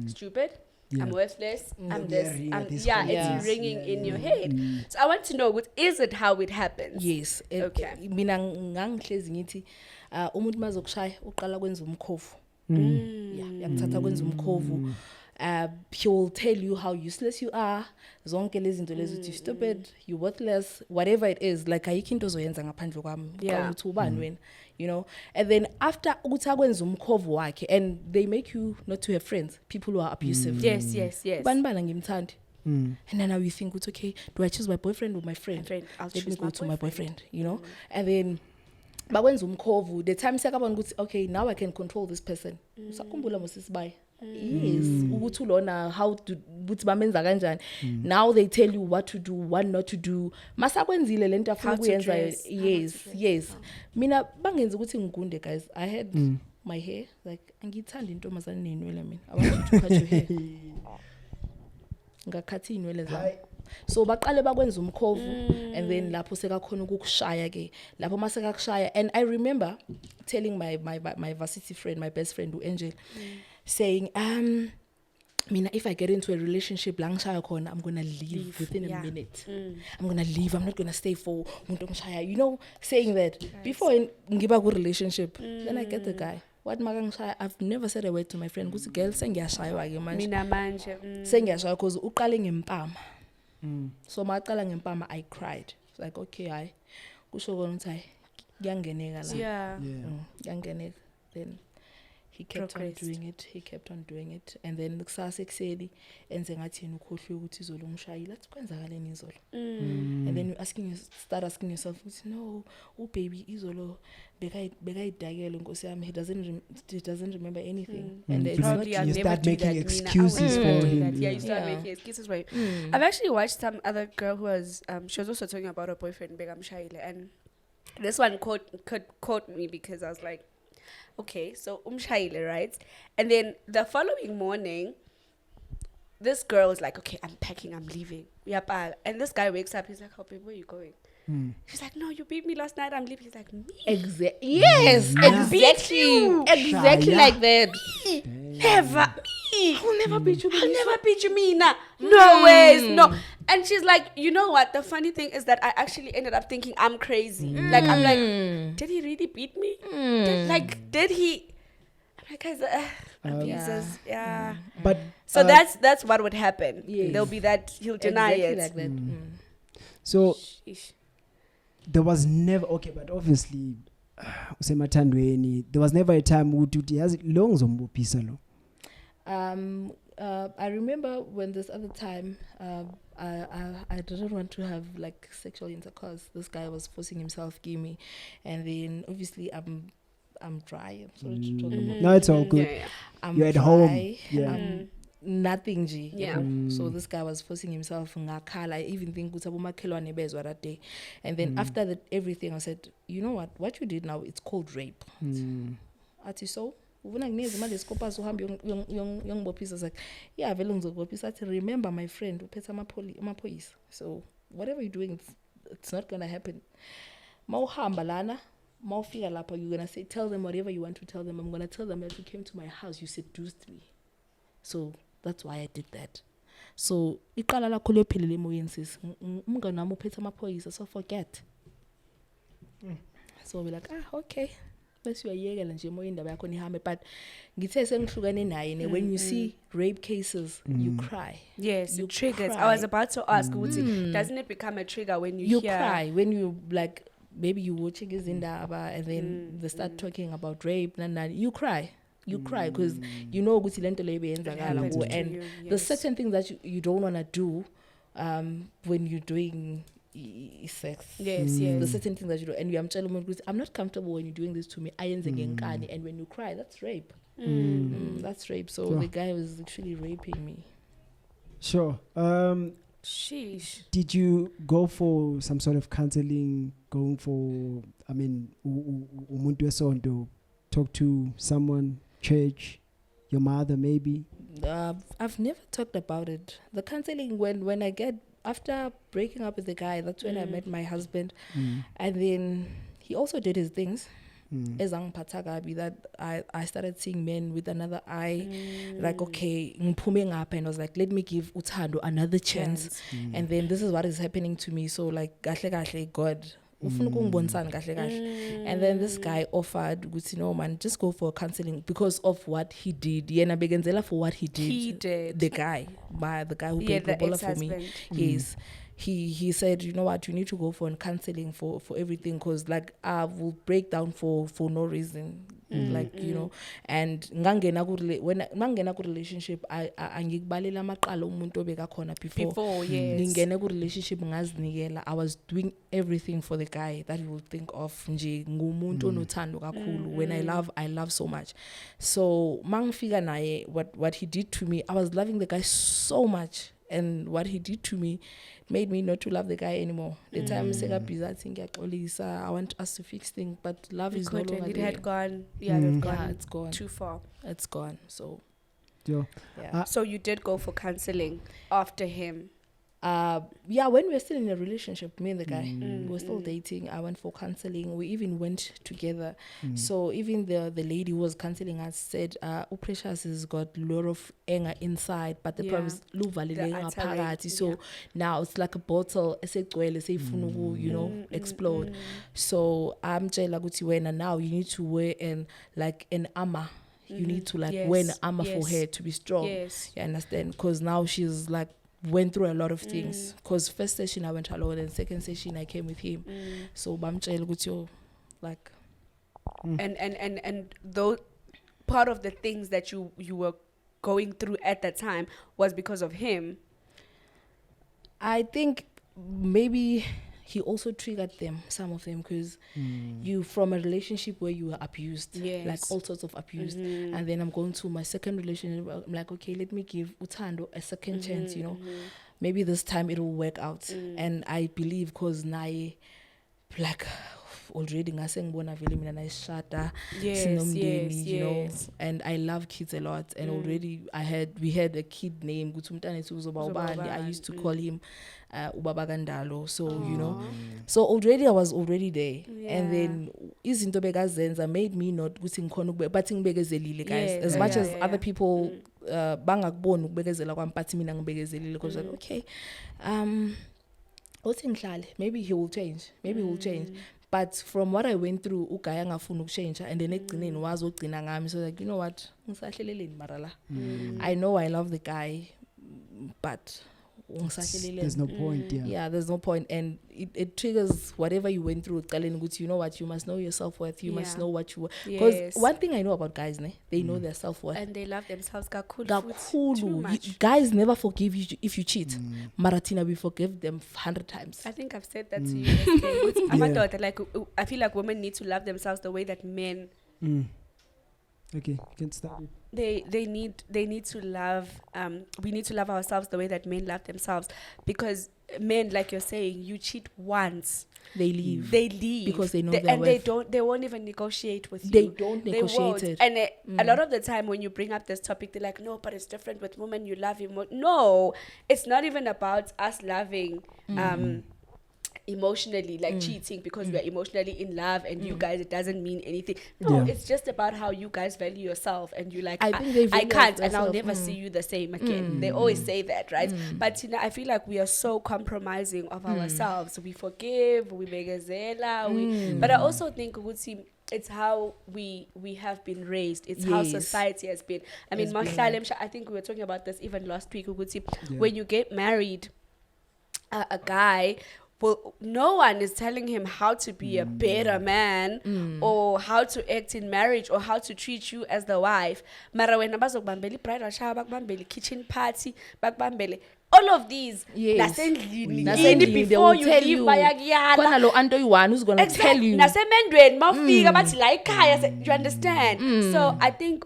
stupid, I'm worthless. I'm this. ring I'm, at this yeah, point. it's Yeah. ringing in your head. So I want to know, is it how it happens? Yes. Okay. Mina ngangihlezi ngithi umuntu mazokushaya uqala kwenza umkhovu. Yeah, yakuthatha kwenza umkhovu. He will tell you how useless you are. Zonke lezi zinto lezi uthi stupid, you worthless, whatever it is. Like ayikho into ozoyenza ngaphandle kwami. Yeah. Uthi ubani wena, you know. And then after ukuthi akwenza umkhovu wakhe, and they make you not to have friends, people who are abusive. Yes. Ubani bana ngimthandi. And then now you think, okay, do I choose my boyfriend or my friend? I'll Let me choose go my to my boyfriend. boyfriend, you know. And then bakwenza umkhovu, the time sekabona ukuthi okay, now I can control this person. Usakhumbula mosisibaye. Yes, ukuthi ulona how to ukuthi bamenza kanjani. Now they tell you what to do, what not to do. Masakwenzile lento afuna kuyenza. Yes. Mina bangenza ukuthi ngigunde, guys. I had my hair like angithandi intombazane nenwele mina. I want you to cut your hair. Ngakhathi inwele zami. So baqale bakwenza umkhovu and then lapho sekakhona ukukushaya ke. Lapho masekakushaya, and I remember telling my varsity friend, my best friend uAngel, saying mina if I get into a relationship la ngishaya khona, I'm going to leave within a minute. I'm going to leave. I'm not going to stay for umuntu ngishaya. You know, saying that before ngiba ku relationship, then I get the guy. What makangishaya, I've never said a word to my friend ukuthi girl sengiyashaywa ke manje. Mina manje. Sengiyashaywa because uqale ngempama. So maqala ngempama, I cried. It's like okay, hayi kusho kona ukuthi hayi kuyangeneka la. Yeah. Kuyangeneka. Then he kept on doing it, and then kusasa ekuseni enze ngathi yena ukhohlwe ukuthi izolo ngishayile, athi kwenzakaleni izolo. And then you start asking yourself, no, baby izolo bekayidakele nkosi yami, he doesn't remember anything. And it's not, you start making excuses for him. Yeah, you start making excuses for him. I've actually watched some other girl who was she was also talking about her boyfriend Begam Shaile, and this one caught me because I was like, okay, so Shaile, right? And then the following morning, this girl is like, okay, I'm packing, I'm leaving. And this guy wakes up, he's like, oh, babe, where are you going? She's like, no, you beat me last night, I'm leaving. He's like, me? Yes, exactly like that. Never. Me. I'll never beat you. I'll never beat you, Mina. No ways, no. And she's like, you know what? The funny thing is that I actually ended up thinking I'm crazy. Like, I'm like, did he really beat me? Did he? I'm like, guys, abusers, yeah. But so that's what would happen. Yes. There'll be that he'll deny exactly it. Like that. So Sheesh. there was never but obviously usemathandweni there was never a time uthi yazi lo ngizombophisa lo. I remember when this other time I didn't want to have like sexual intercourse. This guy was forcing himself give me, and then obviously I'm dry. I'm sorry to talk about. No, it's all good. You're at home. Yeah. Nothing G. Yeah. So this guy was forcing himself ngakhala. I even think ukuthi abomakhelwane bezwa that day. And then after that everything I said, you know what you did now, it's called rape. Athi so uvuna nginezi manje sikopazo uhambe yongibophisa like yeah vele ngizokubophisa athi remember my friend uphethe amaphoyisa. So whatever you're doing it's not going to happen. Mawuhamba lana mawufika lapha you're going to say tell them whatever you want to tell them. I'm going to tell them that you came to my house, you seduced me. So that's why I did that. So iqala lakho lephelele emoyeni sis umngane nami uphethe amaphoyisa, so forget. So we're like okay, bese uyayekela nje emoyeni indaba yakho nihambe. But ngithe sengihlukane naye when you see rape cases you cry. Yes, you it triggers. cry. I was about to ask, doesn't it become a trigger when you hear? Cry when you like maybe you watching izindaba and then they start talking about rape you cry. You cry because you know ukuthi lento le beyenzakala kuwe, and there's certain things that you don't want to do when you're doing sex. Yes. There's certain things that you do, and I'm telling you, I'm not comfortable when you're doing this to me. And when you cry, that's rape. That's rape. So the guy was actually raping me. Sure. Sheesh. Did you go for some sort of counseling? Going for, I mean, umuntu wesonto, talk to someone, church, your mother maybe? I've never talked about it. The counseling when I get after breaking up with the guy, that's when I met my husband, and then he also did his things. ezangiphatha kabi, that I started seeing men with another eye, like okay ngiphume ngapha, and I was like, let me give uthando another chance. And then this is what is happening to me. So like kahle God ufuna ukungibonisana kahle kahle. And then this guy offered ukuthi no man, just go for counseling because of what he did. Yena begenzela for what he did. The guy who paid the baller for me. Yes. He said, you know what, you need to go for counseling for everything, because like I will break down for no reason. Like you know, and ngangena ku relationship angikubalela amaqala umuntu obekakhona before ngingene ku relationship ngazinikela. I was doing everything for the guy that you would think of nje ngumuntu onothando kakhulu. When I love so much. So mangifika naye, what he did to me, I was loving the guy so much, and what he did to me made me not to love the guy anymore. The time I want us to fix things, but love is no longer it there. Had gone, it's gone too far. It's gone. So So you did go for counseling after him. When we were still in a relationship, me and the guy, we were still dating. I went for counseling. We even went together. So even the lady who was counseling us said, Precious has got a lot of anger inside, but the problem is so now it's like a bottle, you know, explode. So I'm and now you need to wear an armor. You need to wear an armor for her to be strong. You understand? Because now she's like went through a lot of things, because first session I went alone and second session I came with him. So like and though part of the things that you were going through at that time was because of him. I think maybe he also triggered some of them, because you from a relationship where you were abused, like all sorts of abuse, and then I'm going to my second relationship. I'm like, okay, let me give uthando a second chance, you know, maybe this time it will work out. And I believe because nae like already ngibona vele mina nayishada sinomndeni, you know, and I love kids a lot, and already we had a kid name kuthi umntana ethu uzoba ubani. I used to call him ubaba kandalo. So you know, so already I was already there. And then izinto bekazenza made me not kuthi ngikhona but ngibekezelile, guys, as much as other people bangakubona ukubekezela kwami, but mina ngibekezelile, because like okay, maybe he will change, but from what I went through ugaya ngafuna ukuchange, and then ekugcineni wazogcina ngami. So like, you know what, ngisahleleleni marala. I know I love the guy, but there's no point. There's no point, and it triggers whatever you went through. You know what, you must know your self-worth. You must know what you were. Because one thing I know about guys, they know their self-worth, and they love themselves. Guys never forgive you if you cheat. Maratina, we forgive them 100 times. I think I've said that to you. I'm a daughter. Like, I feel like women need to love themselves the way that men. Okay, you can start. They need to love. We need to love ourselves the way that men love themselves, because men, like you're saying, you cheat once, they leave because they know and they won't even negotiate with you. They don't negotiate it. And a lot of the time when you bring up this topic, they're like, no, but it's different with women. You love him more. No, it's not even about us loving emotionally, like cheating because we are emotionally in love, and you guys, it doesn't mean anything. No, it's just about how you guys value yourself, and you like, I can't, and I'll never see you the same again. They always say that, right? But you know, I feel like we are so compromising of ourselves. We forgive, we begazela, but I also think it's how we have been raised. It's how society has been. I mean, I think we were talking about this even last week. When you get married, a guy, well, no one is telling him how to be a better man or how to act in marriage or how to treat you as the wife. Mara wena bazokubambela bridal shower, bakubambela kitchen party, bakubambela all of these. Nasendlini before you leave bayakuyala. Khona lo anto yi-one who's going to tell you. Nasemendweni mawufika bathi la ekhaya, you understand? So I think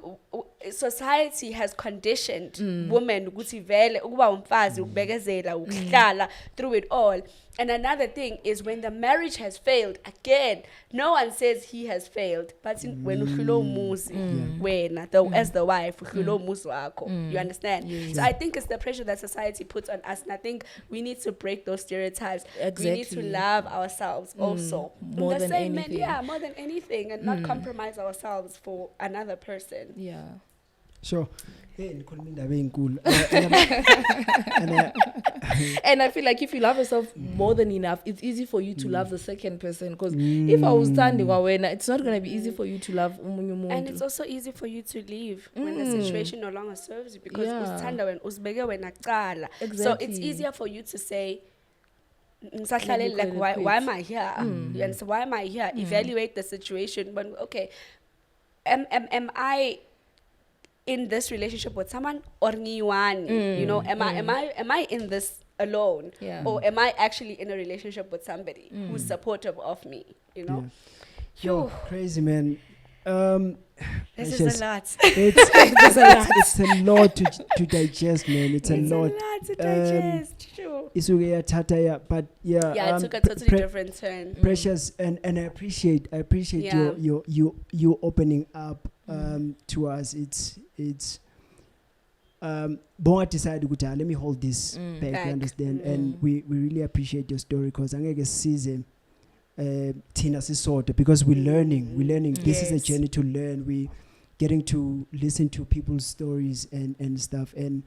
society has conditioned women ukuthi vele ukuba umfazi ukubekezela ukuhlala through it all. And another thing is when the marriage has failed, again, no one says he has failed. But when uhlula umuzi, as the wife, uhlula umuzi wakho. You understand? Yes. So I think it's the pressure that society puts on us. And I think we need to break those stereotypes. Exactly. We need to love ourselves also. More than anything. More than anything. And not compromise ourselves for another person. Yeah. Sure. Hey, cool. And I feel like if you love yourself more than enough, it's easy for you to love the second person. Because if I was standing away, it's not going to be easy for you to love umunyu. And it's also easy for you to leave when the situation no longer serves you, because Exactly. So it's easier for you to say, like, why am I here? You understand? Why am I here? Evaluate the situation. But okay, am I in this relationship with someone or niwani? You know, am I in this alone, or am I actually in a relationship with somebody who's supportive of me? You know, Yo, crazy man. This is a lot. It's a lot to digest, man. It's a lot to digest. Sure. But it took a totally different turn. Precious, and I appreciate you opening up to us. It's Bonga decided let me hold this back, you understand? And we really appreciate your story, because angeke size Tina sisodwa, because we're learning. This is a journey to learn. We getting to listen to people's stories and stuff, and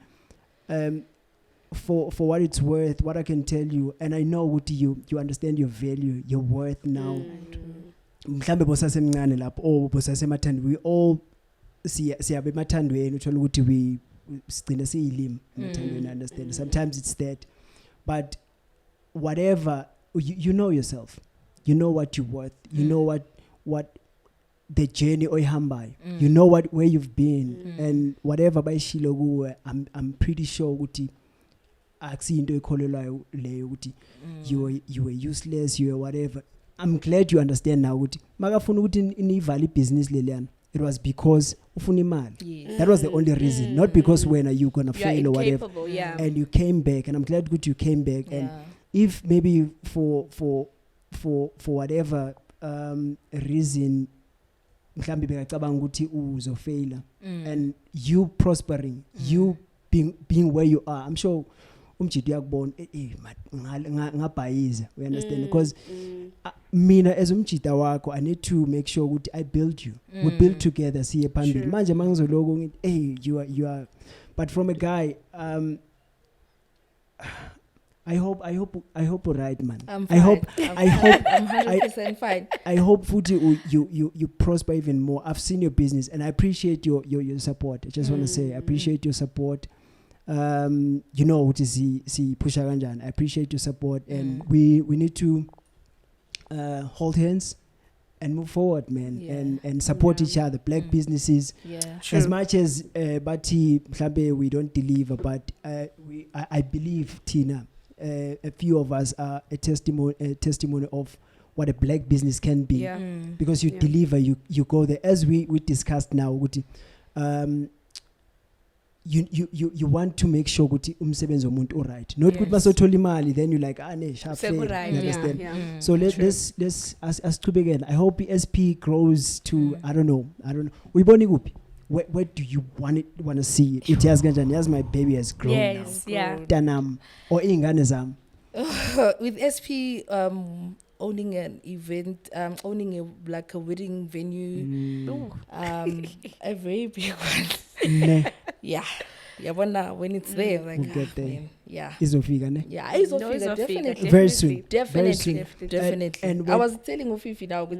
for what it's worth, what I can tell you, and I know what you understand your value, your worth now. Mhlambe bosasemncane lapho bosasemathanda, we all siyabe emathandweni, uthola ukuthi we sigcina siyilimi emathandweni, understand? Sometimes it's that, but whatever, you know yourself, you know what you're worth, you know what the journey oyihambayo, you know where you've been, and whatever bayishilo kuwe, I'm pretty sure ukuthi akusi into ekholelwayo leyo ukuthi you were useless, you were whatever. I'm glad you understand now ukuthi makafuna ukuthi inivala business leliyana, it was because ufuna imali. That was the only reason, not because when are you gonna fail or whatever. And you came back, and I'm glad that you came back. And if maybe for whatever reason mhlambe bekacabanga ukuthi uzofaila, and you prospering, you being where you are, I'm sure umjidi yakubona ngabhayiza, we understand? Because mina as umjida wakho, I need to make sure ukuthi I build you, we build together, siye phambili. Manje mangizoloko ngithi hey, you are, but from a guy, I hope you're right, man. I'm I hope I'm 100% fine. I hope futhi you prosper even more. I've seen your business, and I appreciate your support. I just want to say I appreciate your support. You know what is si pusha kanjani. I appreciate your support, and we need to hold hands and move forward, man, and support each other. Black businesses, as much as bati mhlambe we don't deliver, but I believe, Tina, a few of us are a testimony of what a black business can be, because you deliver, you go there, as we discussed now. You want to make sure ukuthi umsebenzi womuntu alright, not ukuthi basothola imali then you like sharp fail, you understand? So let's asiqhubekele. I hope SP grows to I don't know uyibona kuphi, where do you want to see it yazi kanjani, yazi my baby has grown now, tanam or ingane zami with SP owning an event, owning a wedding venue, a very big one. When it's there, like we'll get there. Izofika, ne? Izofika, definitely. Very soon. Definitely. And I was telling Ufifi now, but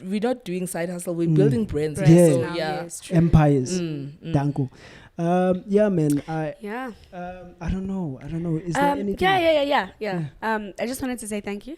we're not doing side hustle, we're building brands. So, empires. Danko. Man. I don't know. Is there anything? I just wanted to say thank you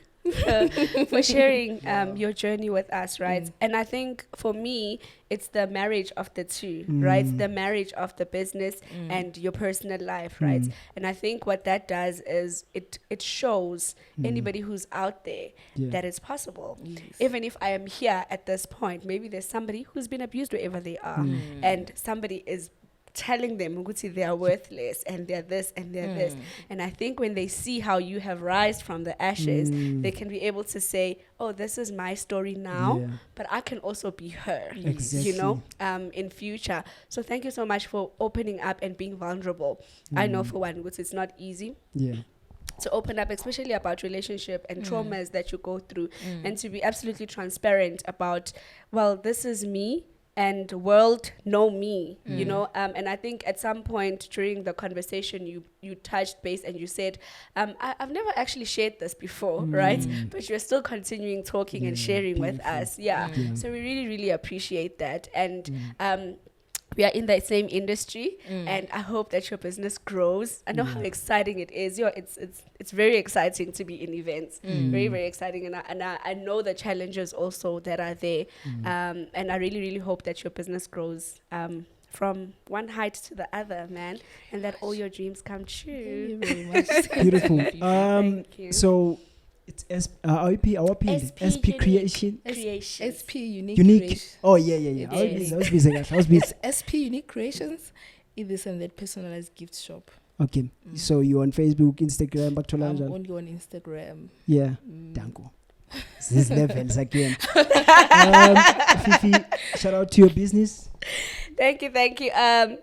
for sharing your journey with us, right? And I think for me, it's the marriage of the two, right? The marriage of the business and your personal life, right? And I think what that does is it shows anybody who's out there that it's possible. Even if I am here at this point, maybe there's somebody who's been abused wherever they are, and somebody is telling them ukuthi they are worthless and they're this and they're this. And I think when they see how you have rise from the ashes, they can be able to say, oh, this is my story now, but I can also be her, Exactly. you know, in future. So thank you so much for opening up and being vulnerable. I know for one, it's not easy. To open up, especially about relationship and traumas that you go through, and to be absolutely transparent about, well, this is me and world know me, you know. And I think at some point during the conversation, you touched base and you said, I've never actually shared this before, right? But you're still continuing talking and sharing with us. So we really, really appreciate that. And we are in the same industry, and I hope that your business grows. I know how exciting it is. It's very exciting to be in events. Very, very exciting, and I know the challenges also that are there. And I really, really hope that your business grows from one height to the other, man, and that all your dreams come true. Thank you very much. Beautiful. Thank you. So it's our SP Creation. SP Unique. Unique. Oh yeah. I was busy. It's SP Unique Creations. It is in that personalized gift shop. Okay. So you're on Facebook, Instagram, I'm Baktolanjan. only on Instagram. Yeah. Danko. These levels again. Fifi, shout out to your business. Thank you.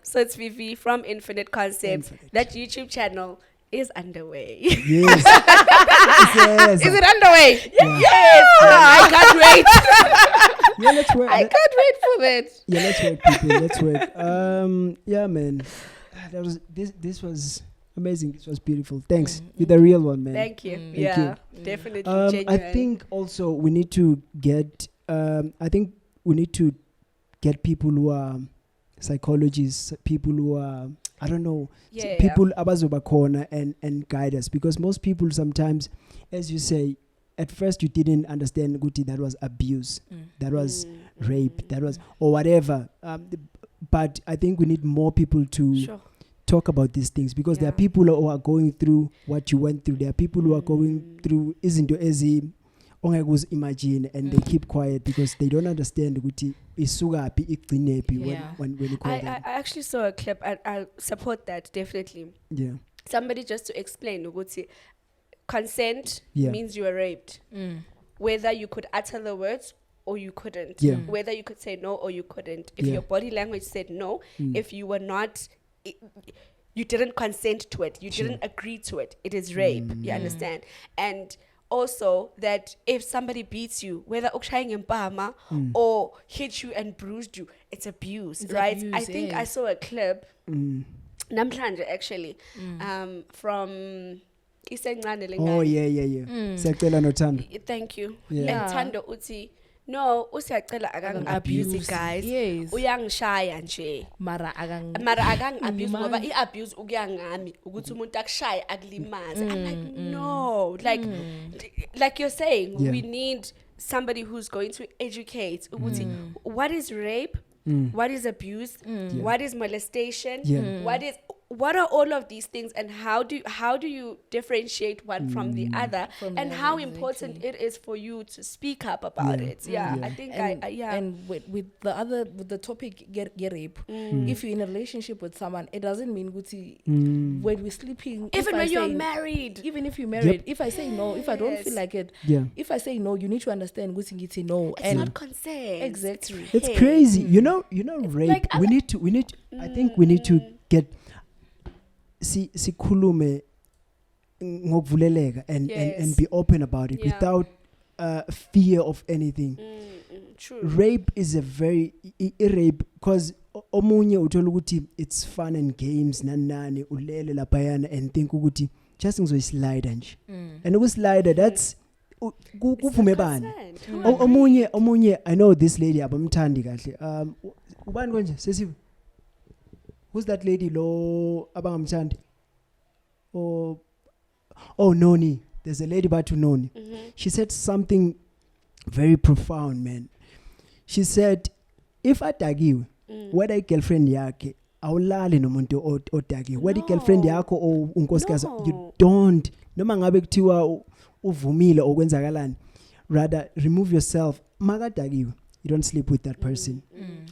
So it's Vivi from Infinite Concepts. That YouTube channel is underway. Yes. Is it underway? Yes. I can't wait. Yeah, let's work. I can't wait for that. Yeah, let's work, people. Let's work. Yeah, man. That was this was amazing. This was beautiful. Thanks. You're the real one, man. Thank you. Thank you. Definitely genuine. I think also we need to get. People who are psychologists, people who are, I don't know, people abazoba corner and guide us, because most people sometimes, as you say, at first you didn't understand Guti, that was abuse, that was rape, that was or whatever. But I think we need more people to talk about these things, because there are people who are going through what you went through. There are people who are going through izinto ezi ongeke imagine, and they keep quiet because they don't understand ukuthi isukapi igcinepi when you call them. I actually saw a clip. I support that definitely. Yeah. Somebody just to explain ukuthi consent means you were raped. Whether you could utter the words or you couldn't. Whether you could say no or you couldn't. If your body language said no, if you were not, you didn't consent to it, you didn't agree to it, it is rape. You understand? And also that if somebody beats you, whether ukshaying impama or hit you and bruised you, it's abuse, right? Abuse, I think I saw a clip namhlanje actually from Isengane Lengane. Oh yeah. Siyacela nothando. Thank you. And Thando uthi no usiyacela akang abuse guys. Yes. Uyangishaya nje. Mara akang abuse ngoba I-abuse ukuya ngami ukuthi umuntu akushaye akulimaze. I'm like no, like you're saying, we need somebody who's going to educate ukuthi what is rape, what is abuse, what is molestation, what are all of these things, and how do you differentiate one from the other, and how important it is for you to speak up about it. I think and with the topic get rape, if you're in a relationship with someone, it doesn't mean when we're sleeping, even when you're married, even if you're married, if I say no, if I don't feel like it, if I say no, you need to understand guti no, it's not consent. Exactly. It's crazy. You know rape, like we need to I think we need to get sikhulume ngokuvuleleka and be open about it without fear of anything. True. Rape is a very rape, because omunye uthola ukuthi it's fun and games nanani ulele laphayana and think ukuthi just ngizoyislide nje and ukuslide that's kuvume bani. Omunye I know this lady abamthandi kahle ubani konje sesiwe. Who's that lady lo abangamthandi? Oh Noni. There's a lady Batu Noni. She said something very profound, man. She said, if adagiwe, whether girlfriend yakhe awulali nomuntu odagiwe, whether girlfriend yakho or unkosikazi, you don't. Noma ngabe kuthiwa uvumile okwenzakalani, rather remove yourself. Magadagiwe, you don't sleep with that person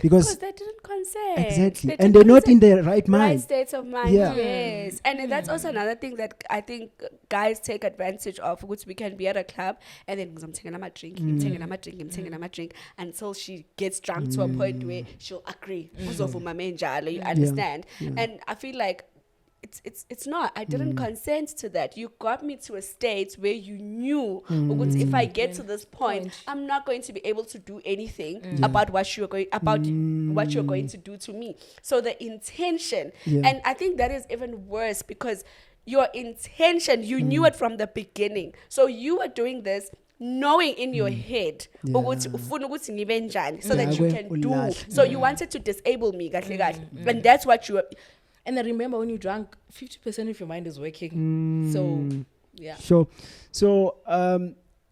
because they didn't consent. Exactly. And they're not in the right mind. Right state of mind, Yeah. yes. And that's also another thing that I think guys take advantage of, which we can be at a club and then I'm taking a drink, I'm taking a drink until she gets drunk to a point where she'll agree. You understand? And I feel like it's not. I didn't consent to that. You got me to a state where you knew if I get to this point, I'm not going to be able to do anything about what you're going to do to me. So the intention, and I think that is even worse because your intention, you knew it from the beginning. So you were doing this knowing in your head so that you can do. So you wanted to disable me, and that's what you were. And then remember, when you're drunk, 50% of your mind is working. So, yeah. Sure. So,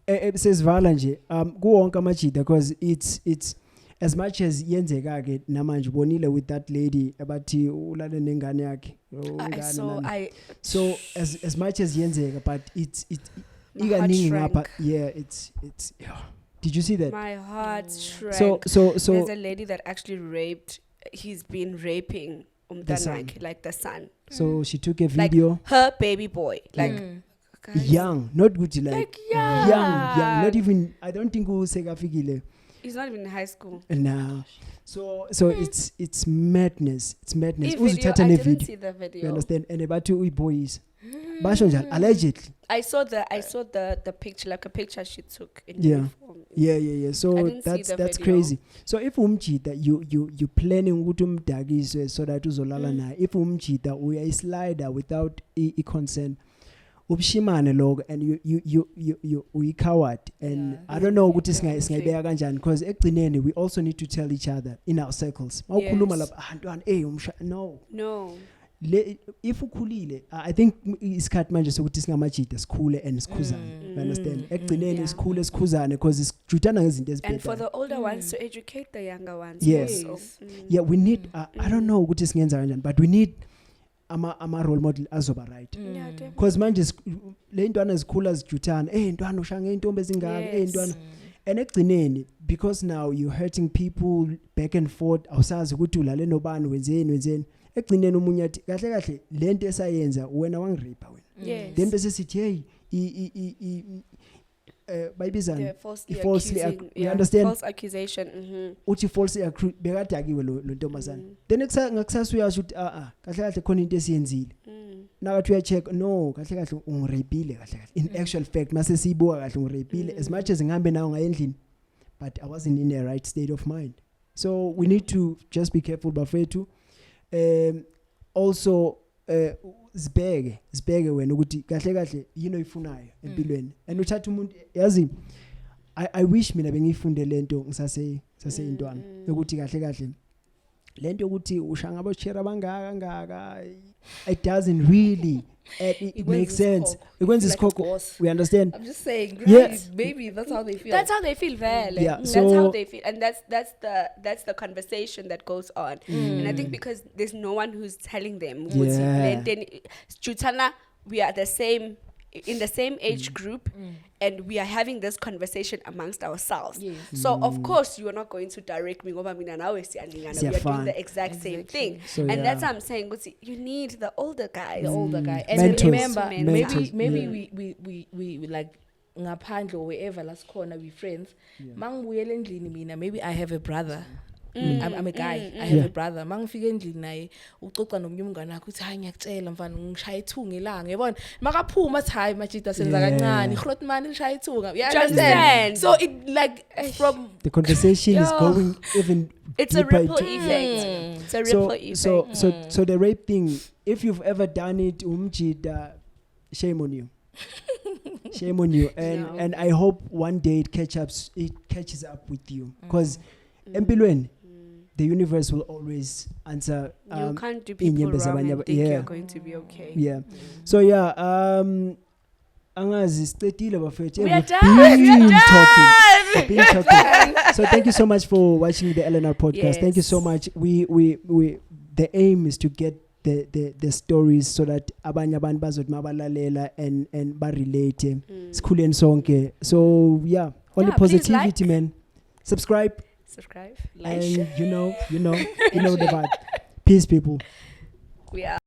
it says Valanje, go on Kamachita, because it's as much as yenzeka ke namanje bonile with that lady about ulale nengane yakhe. So as much as yenzeka, but it's it's did you see that? My heart shrank. So there's a lady that actually raped. He's been raping the son. So she took a video. Like her baby boy. Like young, not good like young. Not even, I don't think he's not even in high school. No. So it's madness. It's madness. I didn't see the video. You understand? And about two boys. Allegedly. I saw the picture, like a picture she took in uniform. Yeah. So that's crazy. So if umchita you planning ukuthi umdakiswe so that uzolala naye. If umchita uya slider without a consent, ubshimane lokho, and you coward, and I don't know ukuthi singayibeka kanjani, because ekugcineni we also need to tell each other in our circles. Mawukhuluma lapha no. If ukhulile, I think isikhathi manje sokuthi singamajida sikhule and sikhuzane. You understand? Ekugcineni sikhule sikhuzane because sijutana ngezinto ezibhedla. And for the older ones to educate the younger ones. Yes. Yeah, we need I don't know ukuthi singenza kanjani, but we need ama role model azoba right. Because manje le ntwana zikhula zijutana, ntwana ushange intombi ezingaka, ntwana. And ekugcineni, because now you're hurting people back and forth, awusazi ukuthi ulale nobani wenzeni. Ekugcineni umunye athi kahle lento esayenza wena wangiripha wena. Then bese sithi bayibizana falsely you understand, false accusation. Uthi falsely accused bekadakiwe lo ntombazana. Then ngakusasa uyasho ukuthi kahle khona into esiyenzile. Nakathi uyacheck, no kahle ungiripile kahle. In actual fact mase siyibuka kahle ungiripile, as much as ngihambe nawo ngayendlini, but I wasn't in the right state of mind. So we need to just be careful bafethu. Also sibheke wena ukuthi kahle yini oyifunayo empilweni, and uthatha umuntu yazi I wish mina bengifunde lento ngisase intwana ukuthi kahle lento ukuthi ushanga abochera bangaka it doesn't really it makes sense. It went this coco. We understand. I'm just saying, yes, baby, that's how they feel. That's how they feel, Vele. Yeah, that's how they feel, and that's the conversation that goes on. And I think because there's no one who's telling them. Then Chutana, we are in the same age group, and we are having this conversation amongst ourselves. So of course you are not going to direct me over mina nawe siyalingana. We are doing the exact same thing. So, and that's what I'm saying, you need the older guy. And mentors. Remember, Mentors. maybe we like ngaphandle or wherever last corner we friends. Mangibuyele endlini mina, maybe I have a brother. I'm a guy. I have a brother. Mangifike endlini naye ucoca nomnye umngane wakhe uthi hayi ngiyacela mfana ngishaya ithunga elanga yabona makaphuma athi hayi majida senza kancane ihlotmani lishaya ithunga. You understand? So it like from the conversation is going even it's a ripple effect. It's a ripple effect. So the rape thing, if you've ever done it, umjida, shame on you. Shame on you. And I hope one day it catches up with you, because empilweni the universe will always answer. You can't do people wrong and think you're going to be okay. Yeah. So yeah, angazi sicedile bafethu. We are done. Talking. So thank you so much for watching the LNR podcast. Yes. Thank you so much. We the aim is to get the stories so that abanye abantu bazothi mabalalela and ba relate. Sikhuleni sonke. So yeah, only positivity, man. Subscribe. subscribe, and like. you know the vibe. Peace, people. We are.